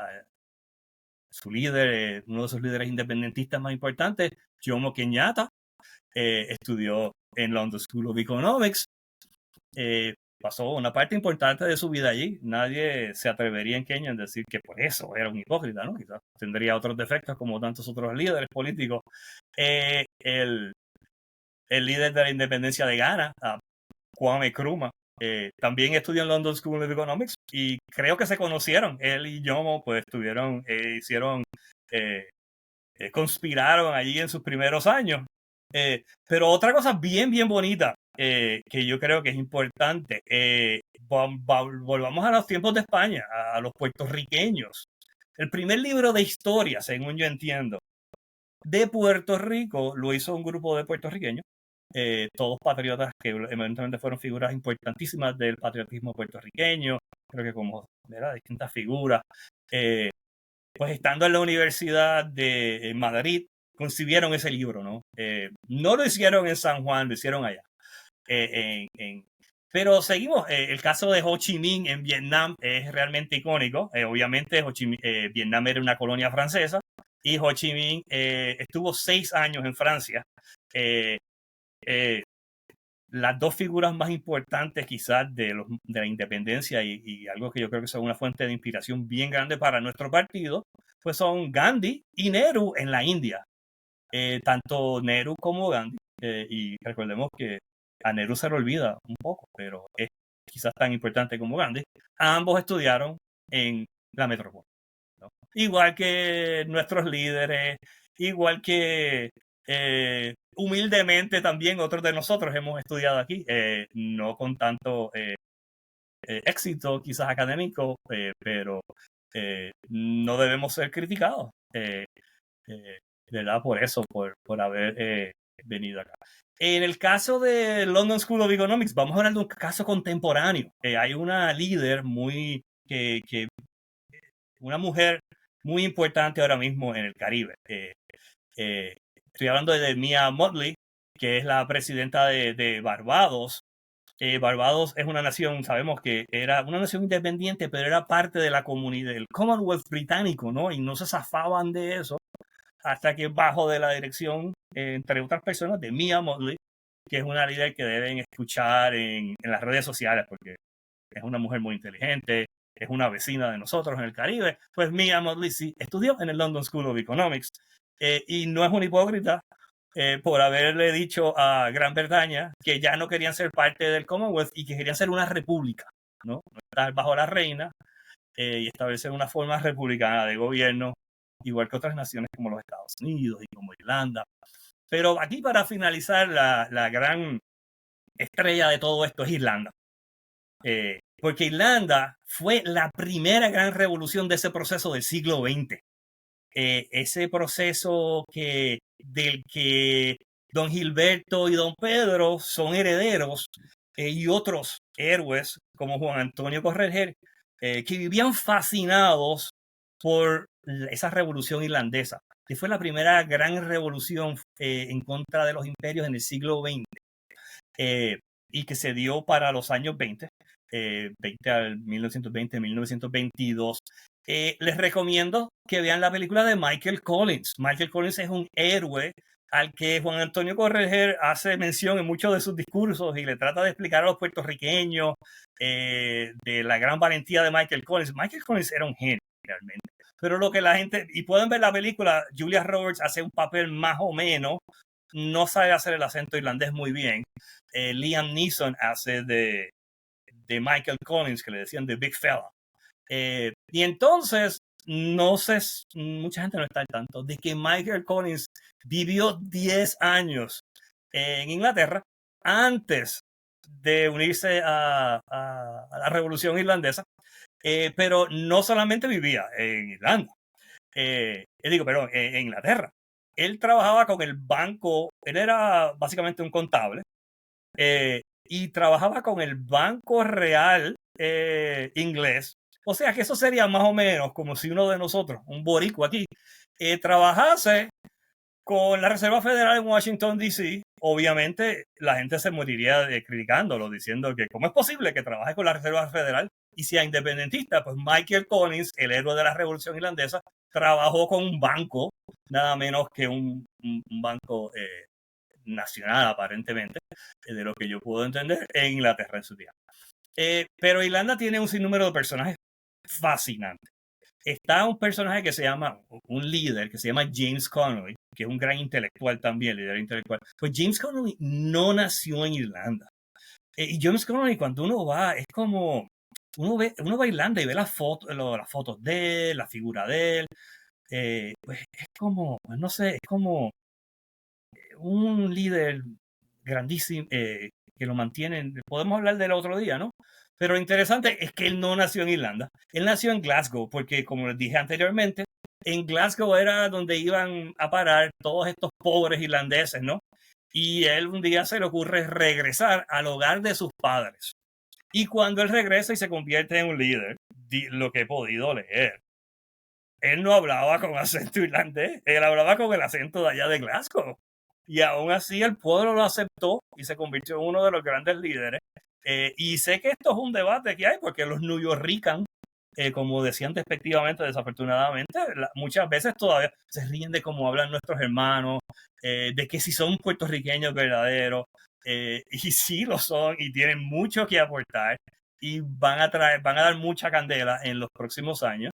[SPEAKER 2] su líder, uno de sus líderes independentistas más importantes, Jomo Kenyatta, estudió en London School of Economics, pasó una parte importante de su vida allí. Nadie se atrevería en Kenia a decir que por eso era un hipócrita, ¿no? Quizás tendría otros defectos como tantos otros líderes políticos. El líder de la independencia de Ghana, Kwame Nkrumah, también estudió en London School of Economics y creo que se conocieron. Él y Jomo pues conspiraron allí en sus primeros años. Pero otra cosa bien bonita que yo creo que es importante, volvamos a los tiempos de España, a los puertorriqueños. El primer libro de historia, según yo entiendo, de Puerto Rico lo hizo un grupo de puertorriqueños, todos patriotas que evidentemente fueron figuras importantísimas del patriotismo puertorriqueño, creo que como distintas figuras. Pues estando en la Universidad de Madrid, concibieron ese libro, ¿no? No lo hicieron en San Juan, lo hicieron allá. Pero seguimos, el caso de Ho Chi Minh en Vietnam es realmente icónico. Obviamente Vietnam era una colonia francesa y Ho Chi Minh estuvo 6 años en Francia. Las dos figuras más importantes quizás de la independencia y algo que yo creo que son una fuente de inspiración bien grande para nuestro partido, pues son Gandhi y Nehru en la India. Tanto Nehru como Gandhi, y recordemos que a Nehru se le olvida un poco, pero es quizás tan importante como Gandhi, ambos estudiaron en la metrópoli, ¿no? Igual que nuestros líderes, igual que humildemente también otros de nosotros hemos estudiado aquí, no con tanto éxito quizás académico, pero no debemos ser criticados, ¿verdad? Por eso, por haber venido acá. En el caso de London School of Economics, vamos a hablar de un caso contemporáneo. Hay una líder una mujer muy importante ahora mismo en el Caribe. Estoy hablando de Mia Mottley, que es la presidenta de Barbados. Barbados es una nación, sabemos que era una nación independiente, pero era parte de la comunidad del Commonwealth británico, ¿no? Y no se zafaban de eso hasta que bajo de la dirección, entre otras personas, de Mia Mottley, que es una líder que deben escuchar en las redes sociales, porque es una mujer muy inteligente, es una vecina de nosotros en el Caribe. Pues Mia Mottley sí estudió en el London School of Economics y no es un hipócrita por haberle dicho a Gran Bretaña que ya no querían ser parte del Commonwealth y que querían ser una república, ¿no? No estar bajo la reina y establecer una forma republicana de gobierno, igual que otras naciones como los Estados Unidos y como Irlanda. Pero aquí, para finalizar, la gran estrella de todo esto es Irlanda. Porque Irlanda fue la primera gran revolución de ese proceso del siglo XX. Ese proceso del que don Gilberto y don Pedro son herederos y otros héroes como Juan Antonio Correger, que vivían fascinados por esa revolución irlandesa, que fue la primera gran revolución en contra de los imperios en el siglo XX y que se dio para los años 20, 20 al 1920, 1922. Les recomiendo que vean la película de Michael Collins. Michael Collins es un héroe al que Juan Antonio Correger hace mención en muchos de sus discursos y le trata de explicar a los puertorriqueños de la gran valentía de Michael Collins. Michael Collins era un genio realmente. Pero lo que la gente, y pueden ver la película, Julia Roberts hace un papel más o menos, no sabe hacer el acento irlandés muy bien. Liam Neeson hace de Michael Collins, que le decían The Big Fella. Y entonces, no sé, mucha gente no está al tanto de que Michael Collins vivió 10 años en Inglaterra antes de unirse a la Revolución Irlandesa, pero no solamente vivía en Irlanda, perdón, en Inglaterra. Él trabajaba con el banco, él era básicamente un contable, y trabajaba con el Banco Real inglés. O sea que eso sería más o menos como si uno de nosotros, un boricua aquí, trabajase con la Reserva Federal en Washington, D.C. Obviamente la gente se moriría criticándolo, diciendo que cómo es posible que trabaje con la Reserva Federal y sea independentista. Pues Michael Collins, el héroe de la Revolución Irlandesa, trabajó con un banco, nada menos que un banco nacional aparentemente, de lo que yo puedo entender, en Inglaterra en su día. Pero Irlanda tiene un sinnúmero de personajes fascinantes. Está un personaje que se llama, un líder que se llama James Connolly, que es un gran intelectual también, líder intelectual. Pues James Connolly no nació en Irlanda. Y James Connolly, cuando uno va, es como, uno va a Irlanda y ve las fotos de él, la figura de él. Pues es como, no sé, es como un líder grandísimo que lo mantienen. Podemos hablar del otro día, ¿no? Pero lo interesante es que él no nació en Irlanda. Él nació en Glasgow, porque como les dije anteriormente, en Glasgow era donde iban a parar todos estos pobres irlandeses, ¿no? Y él un día se le ocurre regresar al hogar de sus padres. Y cuando él regresa y se convierte en un líder, lo que he podido leer, él no hablaba con acento irlandés, él hablaba con el acento de allá de Glasgow. Y aún así el pueblo lo aceptó y se convirtió en uno de los grandes líderes. Y sé que esto es un debate que hay porque los New Yorkers, como decían despectivamente, desafortunadamente, muchas veces todavía se ríen de cómo hablan nuestros hermanos, de que si son puertorriqueños verdaderos, y sí lo son y tienen mucho que aportar y van a dar mucha candela en los próximos años,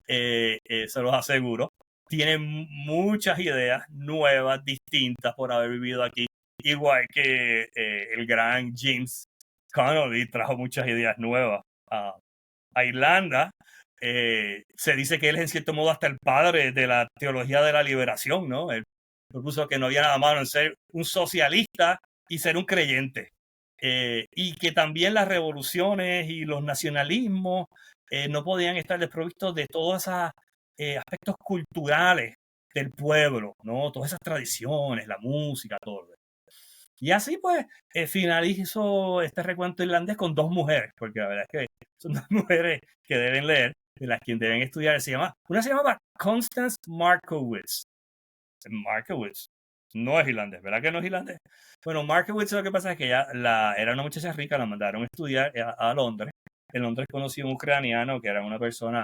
[SPEAKER 2] se los aseguro. Tienen muchas ideas nuevas, distintas por haber vivido aquí, igual que el gran James Connolly trajo muchas ideas nuevas a Irlanda. Se dice que él es en cierto modo hasta el padre de la teología de la liberación, ¿no? Él propuso que no había nada malo en ser un socialista y ser un creyente. Y que también las revoluciones y los nacionalismos no podían estar desprovistos de todos esos aspectos culturales del pueblo, ¿no? Todas esas tradiciones, la música, todo. Y así pues finalizo este recuento irlandés con dos mujeres, porque la verdad es que son dos mujeres que deben leer, de las que deben estudiar. Una se llamaba Constance Markowitz. Markowitz. no es irlandés, ¿verdad que no es irlandés? Bueno, Markowitz lo que pasa es que ella era una muchacha rica, la mandaron a estudiar a Londres. En Londres conoció un ucraniano que era una persona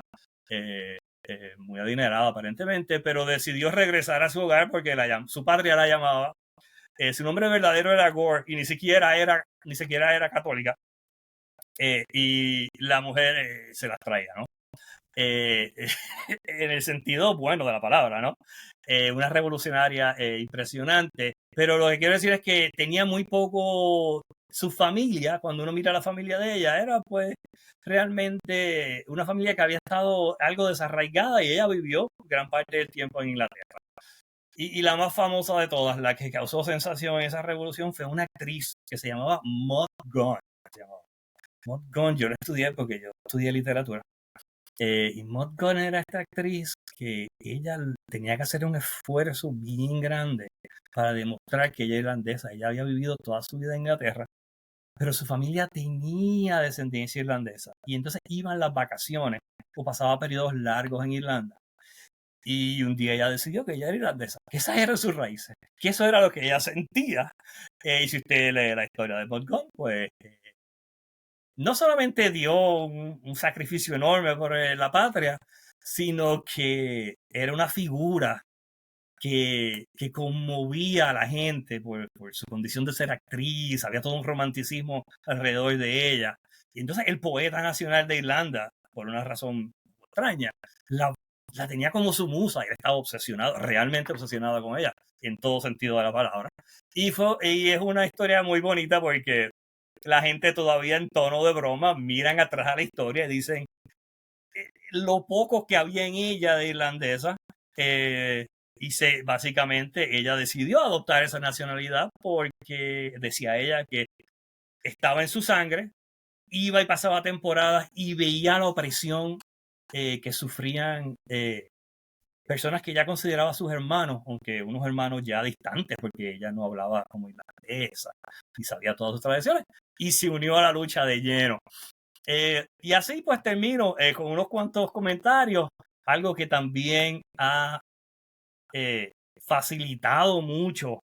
[SPEAKER 2] eh, muy adinerada aparentemente, pero decidió regresar a su hogar porque su patria la llamaba. Su nombre verdadero era Gore y ni siquiera era católica. Y la mujer se las traía, ¿no? En el sentido bueno de la palabra, ¿no? Una revolucionaria impresionante, pero lo que quiero decir es que tenía muy poco, su familia, cuando uno mira la familia de ella, era pues realmente una familia que había estado algo desarraigada y ella vivió gran parte del tiempo en Inglaterra. Y la más famosa de todas, la que causó sensación en esa revolución, fue una actriz que se llamaba Maud Gonne. Maud Gonne, yo la estudié porque yo estudié literatura. Y Maud Gonne era esta actriz que ella tenía que hacer un esfuerzo bien grande para demostrar que ella era irlandesa. Ella había vivido toda su vida en Inglaterra, pero su familia tenía descendencia irlandesa. Y entonces iban las vacaciones o pasaba periodos largos en Irlanda. Y un día ella decidió que ella era irlandesa, que esas eran sus raíces, que eso era lo que ella sentía. Y si usted lee la historia de Maud Gonne, pues no solamente dio un sacrificio enorme por la patria, sino que era una figura que conmovía a la gente por su condición de ser actriz, había todo un romanticismo alrededor de ella. Y entonces el poeta nacional de Irlanda, por una razón extraña, la, la tenía como su musa y estaba obsesionado, realmente obsesionado con ella, en todo sentido de la palabra. Y es una historia muy bonita porque la gente todavía en tono de broma miran atrás a la historia y dicen lo poco que había en ella de irlandesa. Básicamente ella decidió adoptar esa nacionalidad porque decía ella que estaba en su sangre, iba y pasaba temporadas y veía la opresión que sufrían personas que ella consideraba sus hermanos, aunque unos hermanos ya distantes, porque ella no hablaba como irlandesa y sabía todas sus tradiciones, y se unió a la lucha de lleno. Y así pues termino con unos cuantos comentarios, algo que también ha facilitado mucho,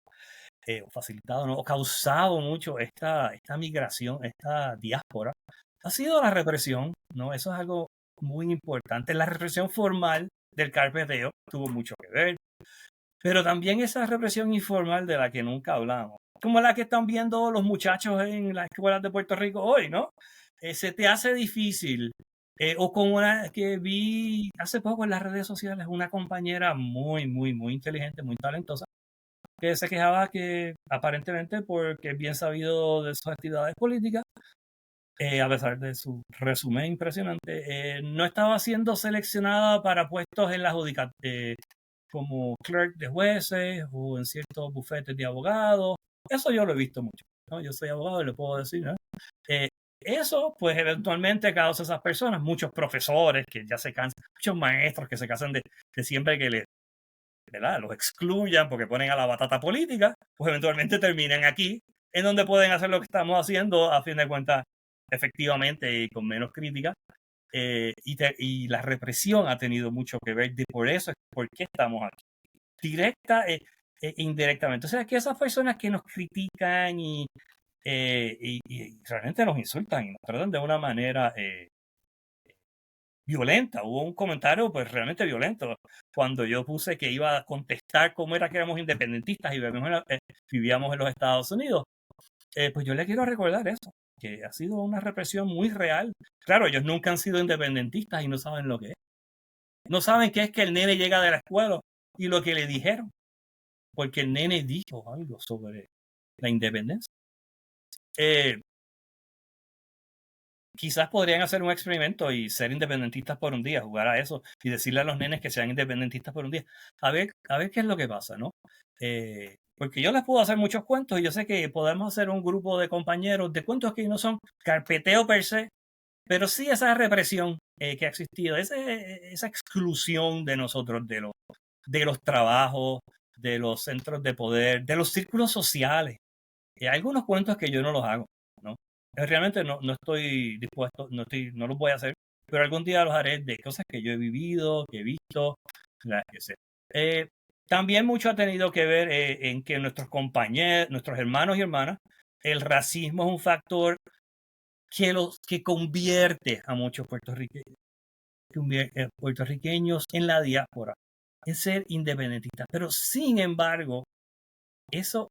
[SPEAKER 2] facilitado, no, causado mucho esta migración, esta diáspora, ha sido la represión, ¿no? Eso es algo muy importante. La represión formal del carpeteo tuvo mucho que ver, pero también esa represión informal de la que nunca hablamos, como la que están viendo los muchachos en las escuelas de Puerto Rico hoy, ¿no? Se te hace difícil. O como una que vi hace poco en las redes sociales, una compañera muy, muy, muy inteligente, muy talentosa, que se quejaba que aparentemente, porque es bien sabido de sus actividades políticas, a pesar de su resumen impresionante, no estaba siendo seleccionada para puestos en la judicatura, como clerk de jueces o en ciertos bufetes de abogados. Eso yo lo he visto mucho, ¿no? Yo soy abogado y le puedo decir, ¿no? Eh, Eso, pues, eventualmente causa a esas personas, muchos profesores que ya se cansan, muchos maestros que se cansan de siempre que ¿verdad? Los excluyan porque ponen a la batata política, pues eventualmente terminan aquí, en donde pueden hacer lo que estamos haciendo, a fin de cuentas, efectivamente y con menos crítica. Y la represión ha tenido mucho que ver, por eso es por qué estamos aquí, directa e indirectamente. O sea, que esas personas que nos critican y realmente nos insultan y nos tratan de una manera violenta. Hubo un comentario pues realmente violento cuando yo puse que iba a contestar cómo era que éramos independentistas y vivíamos en los Estados Unidos. Pues yo le quiero recordar eso, que ha sido una represión muy real. Claro, ellos nunca han sido independentistas y no saben lo que es. No saben qué es que el nene llega de la escuela y lo que le dijeron, porque el nene dijo algo sobre la independencia. Quizás podrían hacer un experimento y ser independentistas por un día, jugar a eso y decirle a los nenes que sean independentistas por un día. A ver qué es lo que pasa, ¿no? Porque yo les puedo hacer muchos cuentos y yo sé que podemos hacer un grupo de compañeros de cuentos que no son carpeteo per se, pero sí esa represión que ha existido, esa exclusión de nosotros, de los trabajos, de los centros de poder, de los círculos sociales. Hay algunos cuentos que yo no los hago, ¿no? Realmente no estoy dispuesto, no los voy a hacer, pero algún día los haré de cosas que yo he vivido, que he visto, las que sé. También mucho ha tenido que ver en que nuestros compañeros, nuestros hermanos y hermanas, el racismo es un factor que convierte a muchos puertorriqueños en la diáspora, en ser independentistas. Pero sin embargo, eso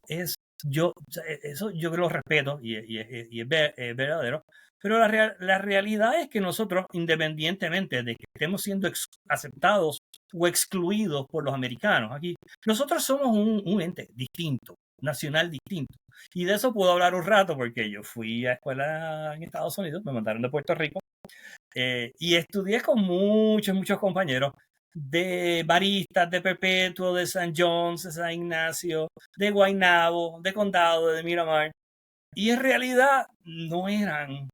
[SPEAKER 2] yo lo respeto y es verdadero, pero la realidad es que nosotros, independientemente de que estemos siendo aceptados o excluidos por los americanos aquí, nosotros somos un ente distinto, nacional distinto. Y de eso puedo hablar un rato porque yo fui a escuela en Estados Unidos, me mandaron de Puerto Rico, y estudié con muchos compañeros de Maristas, de Perpetuo, de San John's, de San Ignacio, de Guaynabo, de Condado, de Miramar. Y en realidad no eran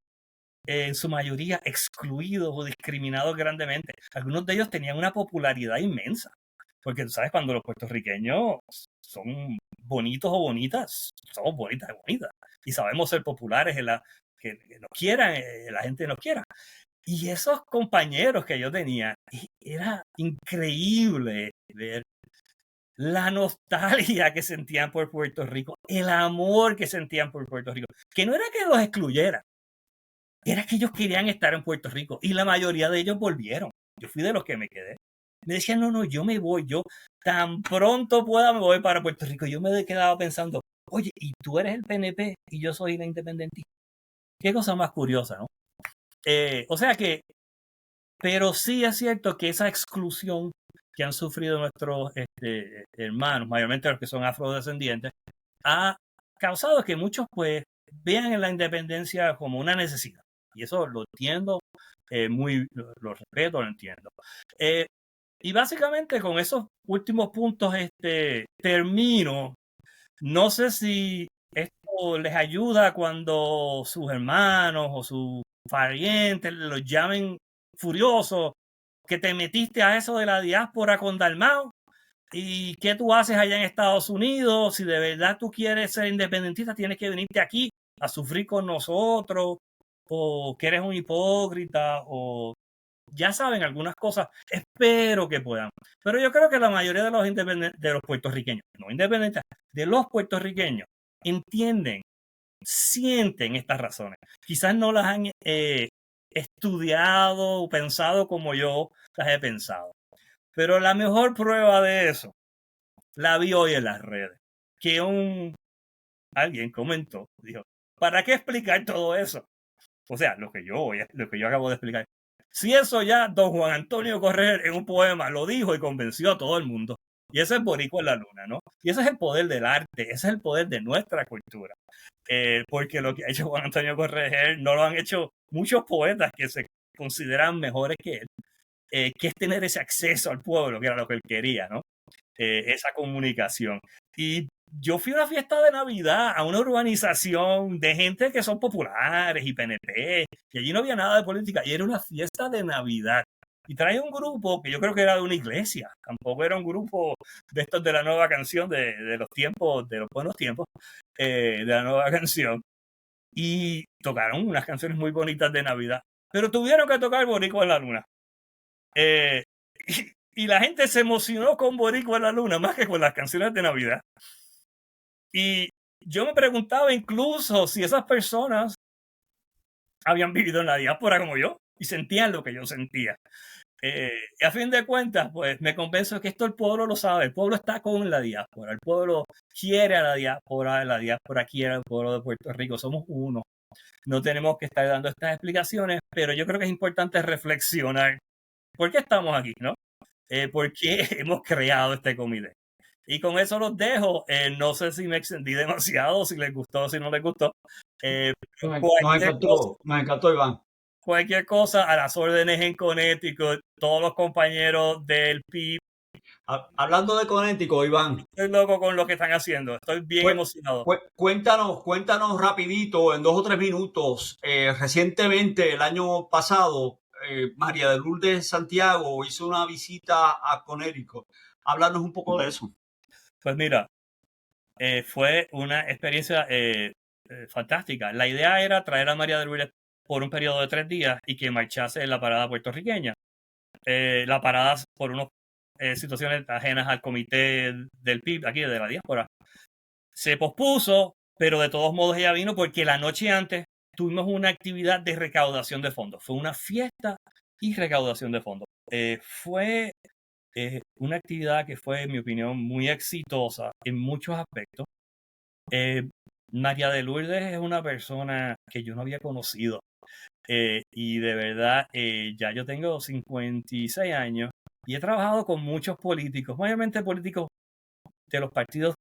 [SPEAKER 2] en su mayoría excluidos o discriminados grandemente. Algunos de ellos tenían una popularidad inmensa. Porque tú sabes, cuando los puertorriqueños son bonitos o bonitas, somos bonitas y bonitas. Y sabemos ser populares, que nos quieran, la gente nos quiera. Y esos compañeros que yo tenía, era increíble ver la nostalgia que sentían por Puerto Rico, el amor que sentían por Puerto Rico, que no era que los excluyera, era que ellos querían estar en Puerto Rico y la mayoría de ellos volvieron. Yo fui de los que me quedé. Me decían, no, yo me voy, yo tan pronto pueda me voy para Puerto Rico. Yo me he quedado pensando, oye, y tú eres el PNP y yo soy la independentista. Qué cosa más curiosa, ¿no? O sea que, pero sí es cierto que esa exclusión que han sufrido nuestros hermanos, mayormente los que son afrodescendientes, ha causado que muchos pues vean en la independencia como una necesidad. Y eso lo entiendo, lo respeto, lo entiendo. Y básicamente con esos últimos puntos termino. No sé si esto les ayuda cuando sus hermanos o sus parientes los llamen furiosos, que te metiste a eso de la diáspora con Dalmau y qué tú haces allá en Estados Unidos. Si de verdad tú quieres ser independentista, tienes que venirte aquí a sufrir con nosotros, o que eres un hipócrita, o ya saben algunas cosas. Espero que puedan. Pero yo creo que la mayoría de los puertorriqueños, no independentistas, de los puertorriqueños, entienden, sienten estas razones. Quizás no las han estudiado o pensado como yo las he pensado. Pero la mejor prueba de eso la vi hoy en las redes. Que alguien comentó, dijo, ¿para qué explicar todo eso? O sea, lo que yo acabo de explicar. Si eso ya don Juan Antonio Correa en un poema lo dijo y convenció a todo el mundo. Y ese es Boricua en la Luna, ¿no? Y ese es el poder del arte, ese es el poder de nuestra cultura. Porque lo que ha hecho Juan Antonio Correa no lo han hecho muchos poetas que se consideran mejores que él, que es tener ese acceso al pueblo, que era lo que él quería, ¿no? Esa comunicación. Y yo fui a una fiesta de Navidad, a una urbanización de gente que son populares y PNP, y allí no había nada de política, y era una fiesta de Navidad. Y trae un grupo que yo creo que era de una iglesia, tampoco era un grupo de estos de la nueva canción, de los tiempos, de los buenos tiempos, de la nueva canción. Y tocaron unas canciones muy bonitas de Navidad, pero tuvieron que tocar Boricua en la Luna. Y la gente se emocionó con Boricua en la Luna más que con las canciones de Navidad. Y yo me preguntaba incluso si esas personas habían vivido en la diáspora como yo y sentían lo que yo sentía. Y a fin de cuentas, pues me convenzo que esto el pueblo lo sabe. El pueblo está con la diáspora. El pueblo quiere a la diáspora quiere al pueblo de Puerto Rico. Somos uno. No tenemos que estar dando estas explicaciones, pero yo creo que es importante reflexionar. ¿Por qué estamos aquí, no? ¿Por qué hemos creado este comité? Y con eso los dejo. No sé si me extendí demasiado, si les gustó, si no les gustó.
[SPEAKER 1] Nos encantó, Iván.
[SPEAKER 2] Cualquier cosa, a las órdenes en Connecticut, todos los compañeros del PIB.
[SPEAKER 1] Hablando de Connecticut, Iván.
[SPEAKER 2] Estoy loco con lo que están haciendo. Estoy bien emocionado.
[SPEAKER 1] Cuéntanos rapidito, en 2 o 3 minutos. Recientemente, el año pasado, María de Lourdes Santiago hizo una visita a Connecticut. Háblanos un poco de eso.
[SPEAKER 2] Pues mira, fue una experiencia fantástica. La idea era traer a María de Lourdes por un periodo de 3 días y que marchase en la parada puertorriqueña. La parada por unos situaciones ajenas al comité del PIB, aquí de la diáspora. Se pospuso, pero de todos modos ella vino porque la noche antes tuvimos una actividad de recaudación de fondos. Fue una fiesta y recaudación de fondos. Fue una actividad que fue, en mi opinión, muy exitosa en muchos aspectos. María de Lourdes es una persona que yo no había conocido. Y de verdad, ya yo tengo 56 años y he trabajado con muchos políticos, mayormente políticos de los partidos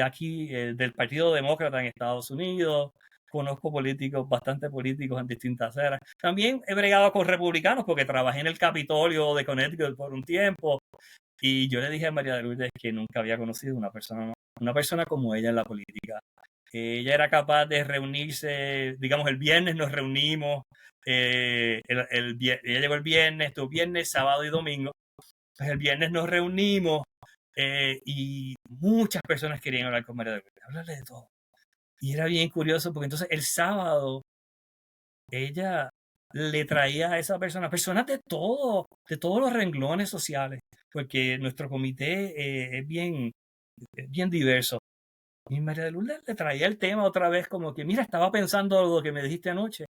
[SPEAKER 2] aquí, del Partido Demócrata en Estados Unidos. Conozco políticos, bastante políticos en distintas eras. También he bregado con republicanos porque trabajé en el Capitolio de Connecticut por un tiempo. Y yo le dije a María de Lourdes que nunca había conocido una persona como ella en la política. Ella era capaz de reunirse, digamos, el viernes nos reunimos, ella llegó el viernes, estuvo viernes, sábado y domingo. Pues el viernes nos reunimos y muchas personas querían hablar con María de Lourdes, hablarle de todo. Y era bien curioso porque entonces el sábado ella le traía a esa persona, personas de todos los renglones sociales, porque nuestro comité es bien diverso. Y María de Lourdes le traía el tema otra vez como que, mira, estaba pensando lo que me dijiste anoche.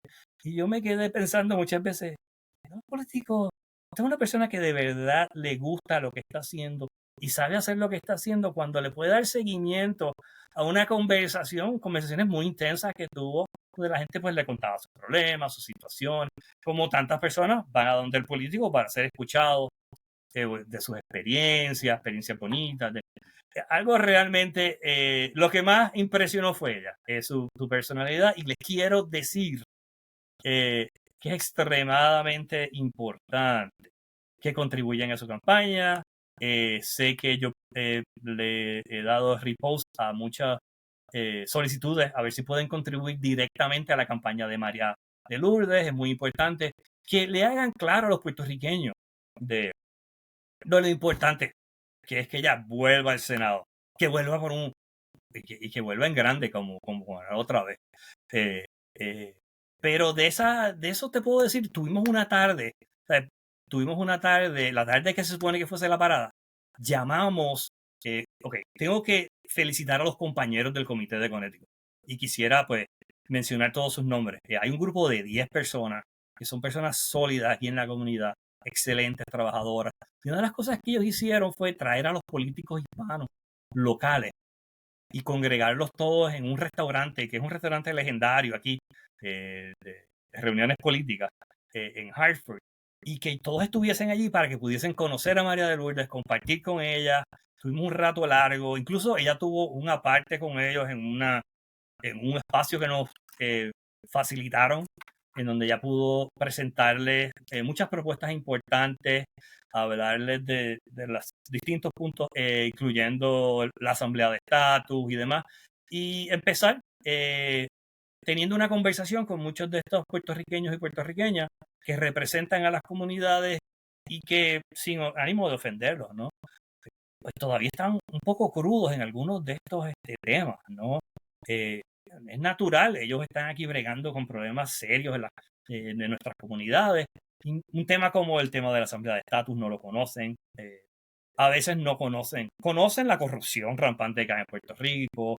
[SPEAKER 2] Y yo me quedé pensando muchas veces, no, político, usted es una persona que de verdad le gusta lo que está haciendo y sabe hacer lo que está haciendo cuando le puede dar seguimiento a una conversaciones muy intensas que tuvo, donde la gente pues le contaba sus problemas, sus situaciones, como tantas personas van a donde el político para ser escuchados de sus experiencias bonitas, algo realmente, lo que más impresionó fue ella, su personalidad, y les quiero decir que es extremadamente importante que contribuyan a su campaña. Sé que yo le he dado repost a muchas solicitudes a ver si pueden contribuir directamente a la campaña de María de Lourdes. Es muy importante que le hagan claro a los puertorriqueños de lo importante que es que ella vuelva al Senado, que vuelva y que vuelva en grande como la otra vez. Eh, eh, pero de eso te puedo decir, la tarde que se supone que fuese la parada, llamamos, ok, tengo que felicitar a los compañeros del comité de Connecticut y quisiera pues mencionar todos sus nombres. Hay un grupo de 10 personas que son personas sólidas aquí en la comunidad, excelentes trabajadoras. Y una de las cosas que ellos hicieron fue traer a los políticos hispanos locales y congregarlos todos en un restaurante, que es un restaurante legendario aquí, de reuniones políticas, en Hartford, y que todos estuviesen allí para que pudiesen conocer a María de Lourdes, compartir con ella. Tuvimos un rato largo, incluso ella tuvo una parte con ellos en un espacio que nos facilitaron, en donde ella pudo presentarles muchas propuestas importantes, hablarles de los distintos puntos, incluyendo la asamblea de estatus y demás, y empezar teniendo una conversación con muchos de estos puertorriqueños y puertorriqueñas que representan a las comunidades y que, sin ánimo de ofenderlos, ¿no? Pues todavía están un poco crudos en algunos de estos temas, ¿no? Es natural, ellos están aquí bregando con problemas serios de nuestras comunidades. Un tema como el tema de la asamblea de estatus no lo conocen. A veces no conocen la corrupción rampante que hay en Puerto Rico,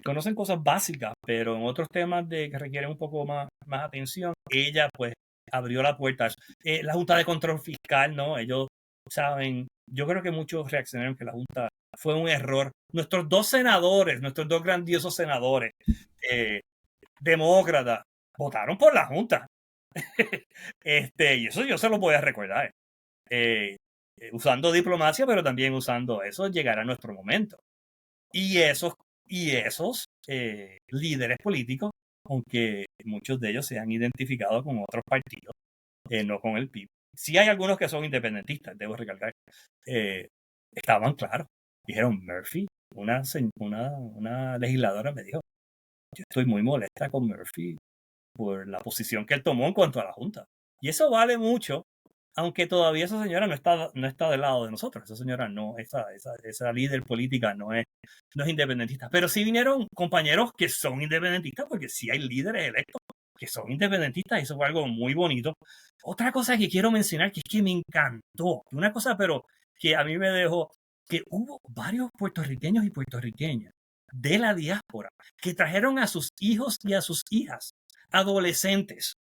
[SPEAKER 2] conocen cosas básicas, pero en otros temas que requieren un poco más atención, ella pues abrió la puerta. La Junta de Control Fiscal, ¿no? Ellos saben, yo creo que muchos reaccionaron que la Junta fue un error. Nuestros dos grandiosos senadores demócratas, votaron por la Junta. Y eso yo se lo voy a recordar. Usando diplomacia, pero también usando eso, llegará nuestro momento. Y esos líderes políticos, aunque muchos de ellos se han identificado con otros partidos, no con el PIB. Sí hay algunos que son independentistas, debo recalcar. Estaban claros. Dijeron, Murphy, una legisladora me dijo, yo estoy muy molesta con Murphy por la posición que él tomó en cuanto a la Junta. Y eso vale mucho, aunque todavía esa señora no está del lado de nosotros. Esa señora no, esa líder política no es independentista. Pero sí vinieron compañeros que son independentistas, porque sí hay líderes electos que son independentistas, y eso fue algo muy bonito. Otra cosa que quiero mencionar, que es que me encantó, una cosa pero que a mí me dejó, que hubo varios puertorriqueños y puertorriqueñas de la diáspora que trajeron a sus hijos y a sus hijas, adolescentes,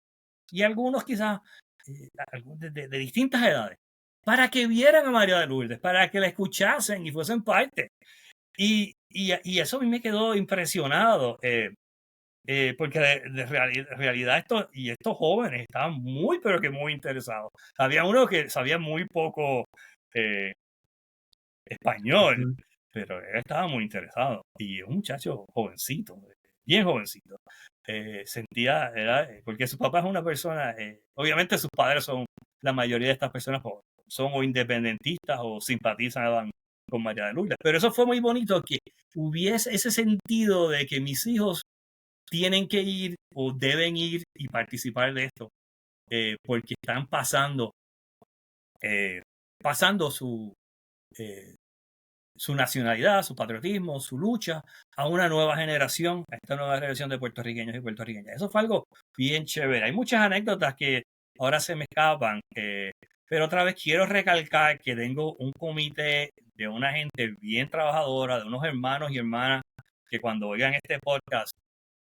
[SPEAKER 2] y algunos quizás de distintas edades, para que vieran a María de Lourdes, para que la escuchasen y fuesen parte. Y eso a mí me quedó impresionado, porque de realidad estos jóvenes estaban muy, pero que muy interesados. Había uno que sabía muy poco español,
[SPEAKER 1] Ujú.
[SPEAKER 2] pero él estaba muy interesado. Y es un muchacho jovencito, bien jovencito. Porque su papá es una persona, obviamente sus padres son, la mayoría de estas personas son o independentistas o simpatizan con María de Lourdes. Pero eso fue muy bonito, que hubiese ese sentido de que mis hijos tienen que ir o deben ir y participar de esto, porque están pasando eh, su nacionalidad, su patriotismo, su lucha a una nueva generación, a esta nueva generación de puertorriqueños y puertorriqueñas. Eso fue algo bien chévere. Hay muchas anécdotas que ahora se me escapan, pero otra vez quiero recalcar que tengo un comité de una gente bien trabajadora, de unos hermanos y hermanas que cuando oigan este podcast,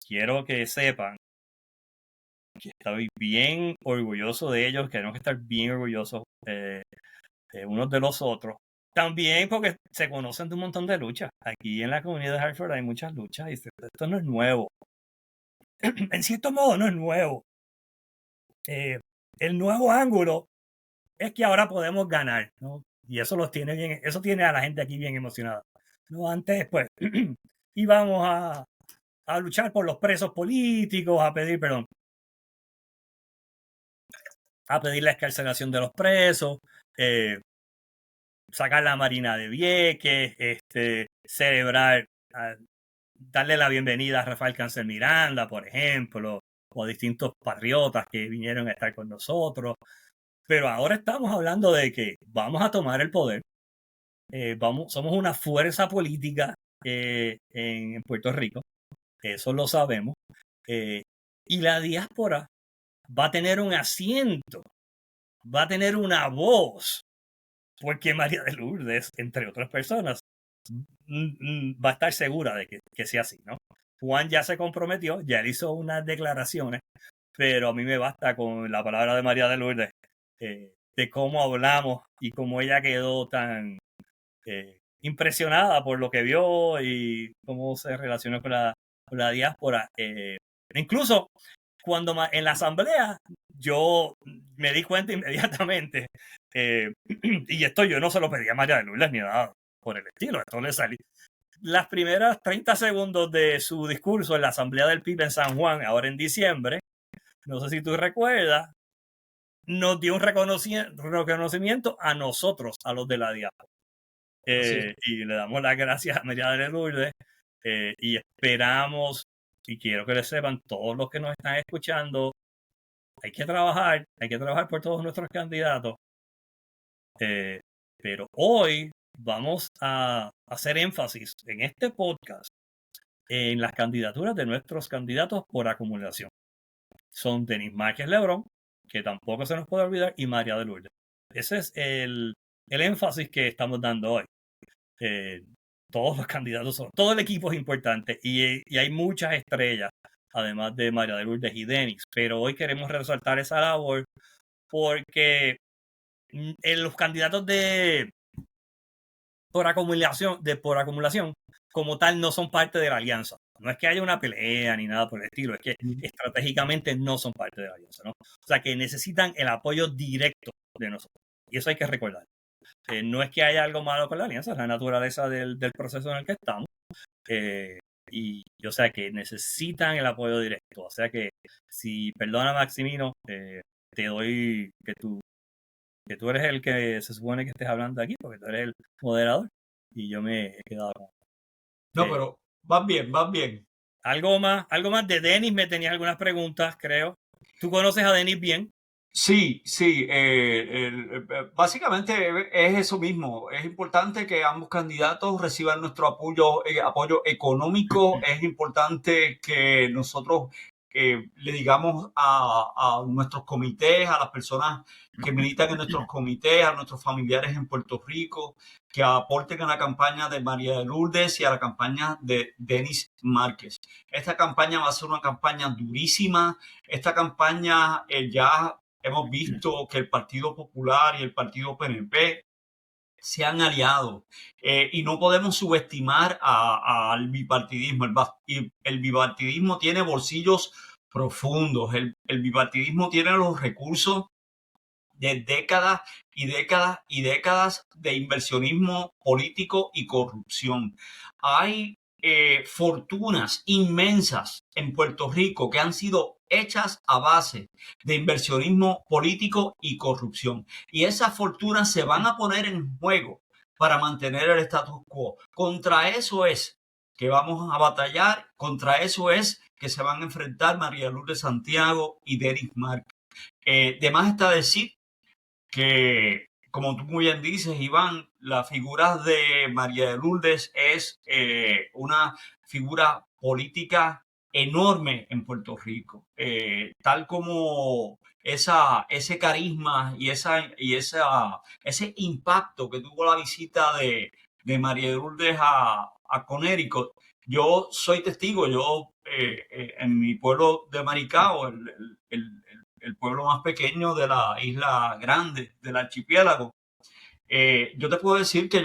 [SPEAKER 2] quiero que sepan que estoy bien orgulloso de ellos, que tenemos que estar bien orgullosos unos de los otros. También porque se conocen de un montón de luchas. Aquí en la comunidad de Hartford hay muchas luchas y esto no es nuevo. En cierto modo no es nuevo. El nuevo ángulo es que ahora podemos ganar, ¿no? Y eso eso tiene a la gente aquí bien emocionada. No, antes, pues, íbamos a luchar por los presos políticos, a pedir la excarcelación de los presos, sacar la Marina de Vieques, celebrar, darle la bienvenida a Rafael Cáncer Miranda, por ejemplo, o a distintos patriotas que vinieron a estar con nosotros. Pero ahora estamos hablando de que vamos a tomar el poder, somos una fuerza política en Puerto Rico, eso lo sabemos, y la diáspora va a tener un asiento, va a tener una voz, porque María de Lourdes, entre otras personas, va a estar segura de que sea así, ¿no? Juan ya se comprometió, ya él hizo unas declaraciones, pero a mí me basta con la palabra de María de Lourdes, de cómo hablamos y cómo ella quedó tan impresionada por lo que vio y cómo se relacionó con la diáspora. Incluso cuando en la asamblea yo me di cuenta inmediatamente, y esto yo no se lo pedí a María de Lourdes ni nada por el estilo, esto le salí. Las primeras 30 segundos de su discurso en la asamblea del PIB en San Juan, ahora en diciembre, no sé si tú recuerdas, nos dio un reconocimiento a nosotros, a los de la diáspora. Y le damos las gracias a María de Lourdes, y esperamos, y quiero que le sepan todos los que nos están escuchando, hay que trabajar por todos nuestros candidatos, pero hoy vamos a hacer énfasis en este podcast en las candidaturas de nuestros candidatos por acumulación. Son Denis Márquez Lebrón, que tampoco se nos puede olvidar, y María de Lourdes. Ese es el énfasis que estamos dando hoy. Todos los candidatos todo el equipo es importante y hay muchas estrellas, además de María de Lourdes y Denis, pero hoy queremos resaltar esa labor porque en los candidatos por acumulación como tal no son parte de la alianza. No es que haya una pelea ni nada por el estilo, es que estratégicamente no son parte de la alianza, ¿no? O sea que necesitan el apoyo directo de nosotros. Y eso hay que recordar. No es que haya algo malo con la alianza, es la naturaleza del proceso en el que estamos. Y o sea que necesitan el apoyo directo. O sea que si, perdona Maximino, te doy que tú eres el que se supone que estés hablando aquí, porque tú eres el moderador y yo me he quedado con...
[SPEAKER 1] No, pero vas bien, vas bien.
[SPEAKER 2] Algo más de Denis, me tenías algunas preguntas, creo. ¿Tú conoces a Denis bien?
[SPEAKER 1] Sí, sí, básicamente es eso mismo. Es importante que ambos candidatos reciban nuestro apoyo económico. Es importante que nosotros le digamos a nuestros comités, a las personas que militan en nuestros comités, a nuestros familiares en Puerto Rico, que aporten a la campaña de María de Lourdes y a la campaña de Denis Márquez. Esta campaña va a ser una campaña durísima. Esta campaña ya hemos visto que el Partido Popular y el Partido PNP se han aliado y no podemos subestimar al bipartidismo. El bipartidismo tiene bolsillos profundos, el bipartidismo tiene los recursos de décadas y décadas y décadas de inversionismo político y corrupción. Hay fortunas inmensas en Puerto Rico que han sido hechas a base de inversionismo político y corrupción. Y esas fortunas se van a poner en juego para mantener el status quo. Contra eso es que vamos a batallar, contra eso es que se van a enfrentar María Lourdes Santiago y Denis Márquez. De más está decir que, como tú muy bien dices, Iván, la figura de María de Lourdes es una figura política enorme en Puerto Rico, tal como ese carisma y ese impacto que tuvo la visita de María de Lourdes a Connecticut. Yo soy testigo, en mi pueblo de Maricao, el pueblo más pequeño de la isla grande, del archipiélago. Yo te puedo decir que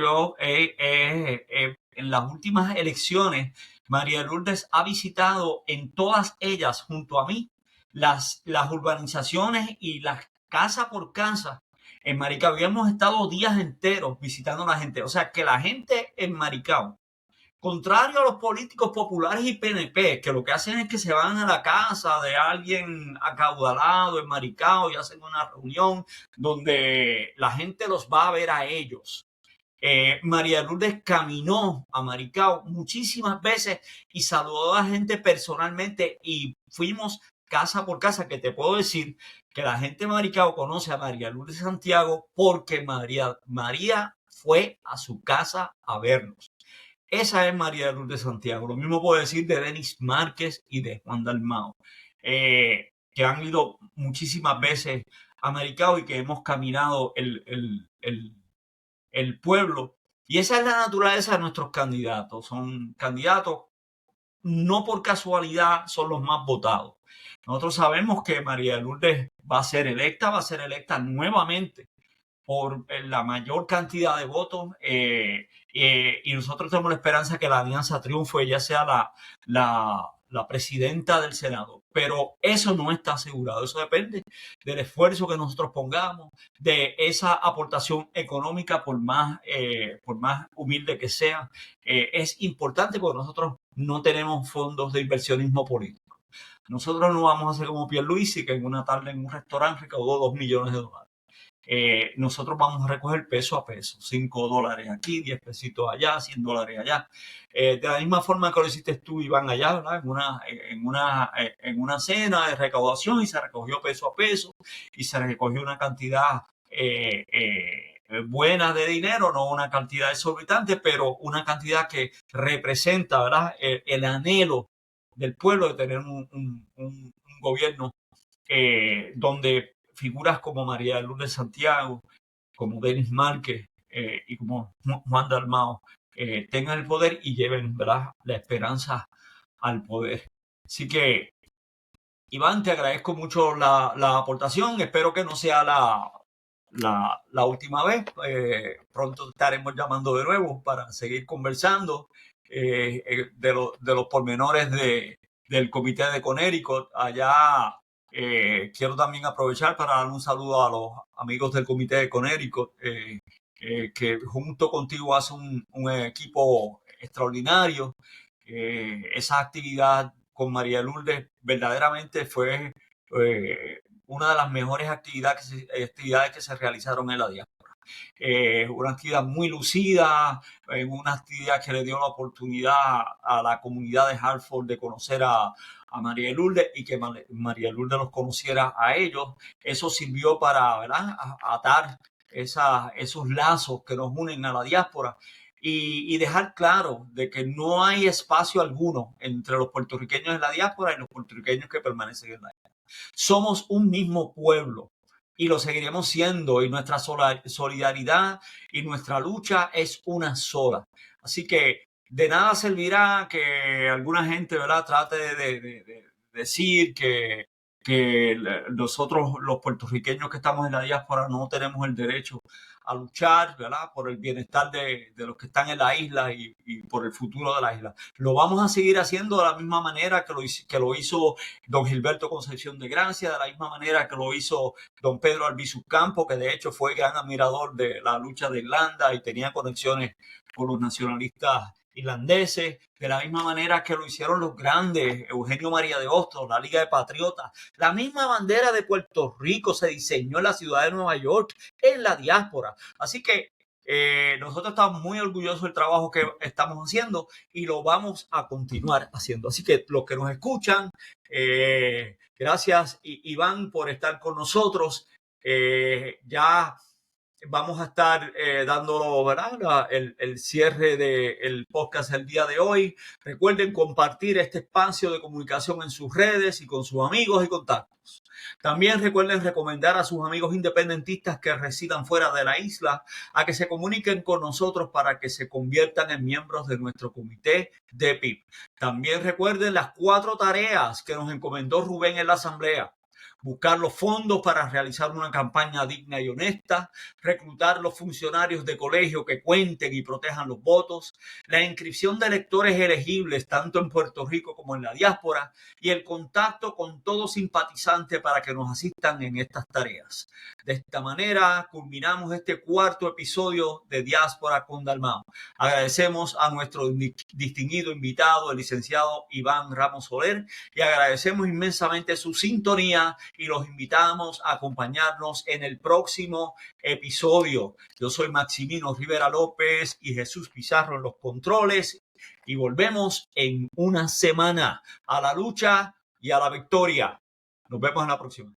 [SPEAKER 1] en las últimas elecciones, María Lourdes ha visitado en todas ellas, junto a mí, las urbanizaciones y las casa por casa. En Maricao habíamos estado días enteros visitando a la gente. O sea, que la gente en Maricao, contrario a los políticos populares y PNP, que lo que hacen es que se van a la casa de alguien acaudalado, enmaricado, y hacen una reunión donde la gente los va a ver a ellos. María Lourdes caminó a Maricao muchísimas veces y saludó a la gente personalmente y fuimos casa por casa, que te puedo decir que la gente de Maricao conoce a María Lourdes Santiago porque María fue a su casa a vernos. Esa es María de Lourdes Santiago. Lo mismo puedo decir de Denis Márquez y de Juan Dalmao, que han ido muchísimas veces a Maricao y que hemos caminado el pueblo. Y esa es la naturaleza de nuestros candidatos. Son candidatos, no por casualidad, son los más votados. Nosotros sabemos que María de Lourdes va a ser electa nuevamente por la mayor cantidad de votos y nosotros tenemos la esperanza que la alianza triunfe, ella sea la presidenta del Senado. Pero eso no está asegurado, eso depende del esfuerzo que nosotros pongamos, de esa aportación económica, por más humilde que sea. Es importante porque nosotros no tenemos fondos de inversionismo político. Nosotros no vamos a hacer como Pierluisi, que en una tarde en un restaurante recaudó $2 millones. Nosotros vamos a recoger peso a peso, $5 aquí, 10 pesitos allá, $100 allá. De la misma forma que lo hiciste tú, Iván, allá, ¿verdad? En una cena de recaudación y se recogió peso a peso y se recogió una cantidad buena de dinero, no una cantidad exorbitante, pero una cantidad que representa, ¿verdad? El anhelo del pueblo de tener un gobierno donde figuras como María de Lourdes Santiago, como Denis Márquez y como Juan Dalmao tengan el poder y lleven, ¿verdad?, la esperanza al poder. Así que, Iván, te agradezco mucho la aportación. Espero que no sea la última vez. Pronto estaremos llamando de nuevo para seguir conversando de los pormenores del comité de Connecticut. Allá quiero también aprovechar para dar un saludo a los amigos del comité de Connecticut, que junto contigo hacen un equipo extraordinario. Esa actividad con María Lourdes verdaderamente fue una de las mejores actividades que se realizaron en la diáspora. Una actividad muy lucida, una actividad que le dio la oportunidad a la comunidad de Hartford de conocer a María Lourdes y que María Lourdes los conociera a ellos. Eso sirvió para, ¿verdad?, atar esos lazos que nos unen a la diáspora. y dejar claro de que no hay espacio alguno entre los puertorriqueños en la diáspora y los puertorriqueños que permanecen en la diáspora. Somos un mismo pueblo y lo seguiremos siendo, y nuestra solidaridad y nuestra lucha es una sola. Así que de nada servirá que alguna gente, ¿verdad?, trate de decir que nosotros los puertorriqueños que estamos en la diáspora no tenemos el derecho a luchar, ¿verdad?, por el bienestar de los que están en la isla y por el futuro de la isla. Lo vamos a seguir haciendo de la misma manera que lo hizo don Gilberto Concepción de Gracia, de la misma manera que lo hizo don Pedro Albizu Campos, que de hecho fue gran admirador de la lucha de Irlanda y tenía conexiones con los nacionalistas irlandeses, de la misma manera que lo hicieron los grandes, Eugenio María de Hostos, la Liga de Patriotas. La misma bandera de Puerto Rico se diseñó en la ciudad de Nueva York, en la diáspora. Así que nosotros estamos muy orgullosos del trabajo que estamos haciendo y lo vamos a continuar haciendo. Así que los que nos escuchan, gracias Iván por estar con nosotros. Ya vamos a estar dando, ¿verdad?, el cierre del podcast el día de hoy. Recuerden compartir este espacio de comunicación en sus redes y con sus amigos y contactos. También recuerden recomendar a sus amigos independentistas que residan fuera de la isla a que se comuniquen con nosotros para que se conviertan en miembros de nuestro comité de PIB. También recuerden las 4 tareas que nos encomendó Rubén en la asamblea: buscar los fondos para realizar una campaña digna y honesta, reclutar los funcionarios de colegio que cuenten y protejan los votos, la inscripción de electores elegibles tanto en Puerto Rico como en la diáspora y el contacto con todo simpatizante para que nos asistan en estas tareas. De esta manera culminamos este 4º episodio de Diáspora con Dalmau. Agradecemos a nuestro distinguido invitado, el licenciado Iván Ramos Soler, y agradecemos inmensamente su sintonía y los invitamos a acompañarnos en el próximo episodio. Yo soy Maximino Rivera López y Jesús Pizarro en los controles, y volvemos en una semana a la lucha y a la victoria. Nos vemos en la próxima.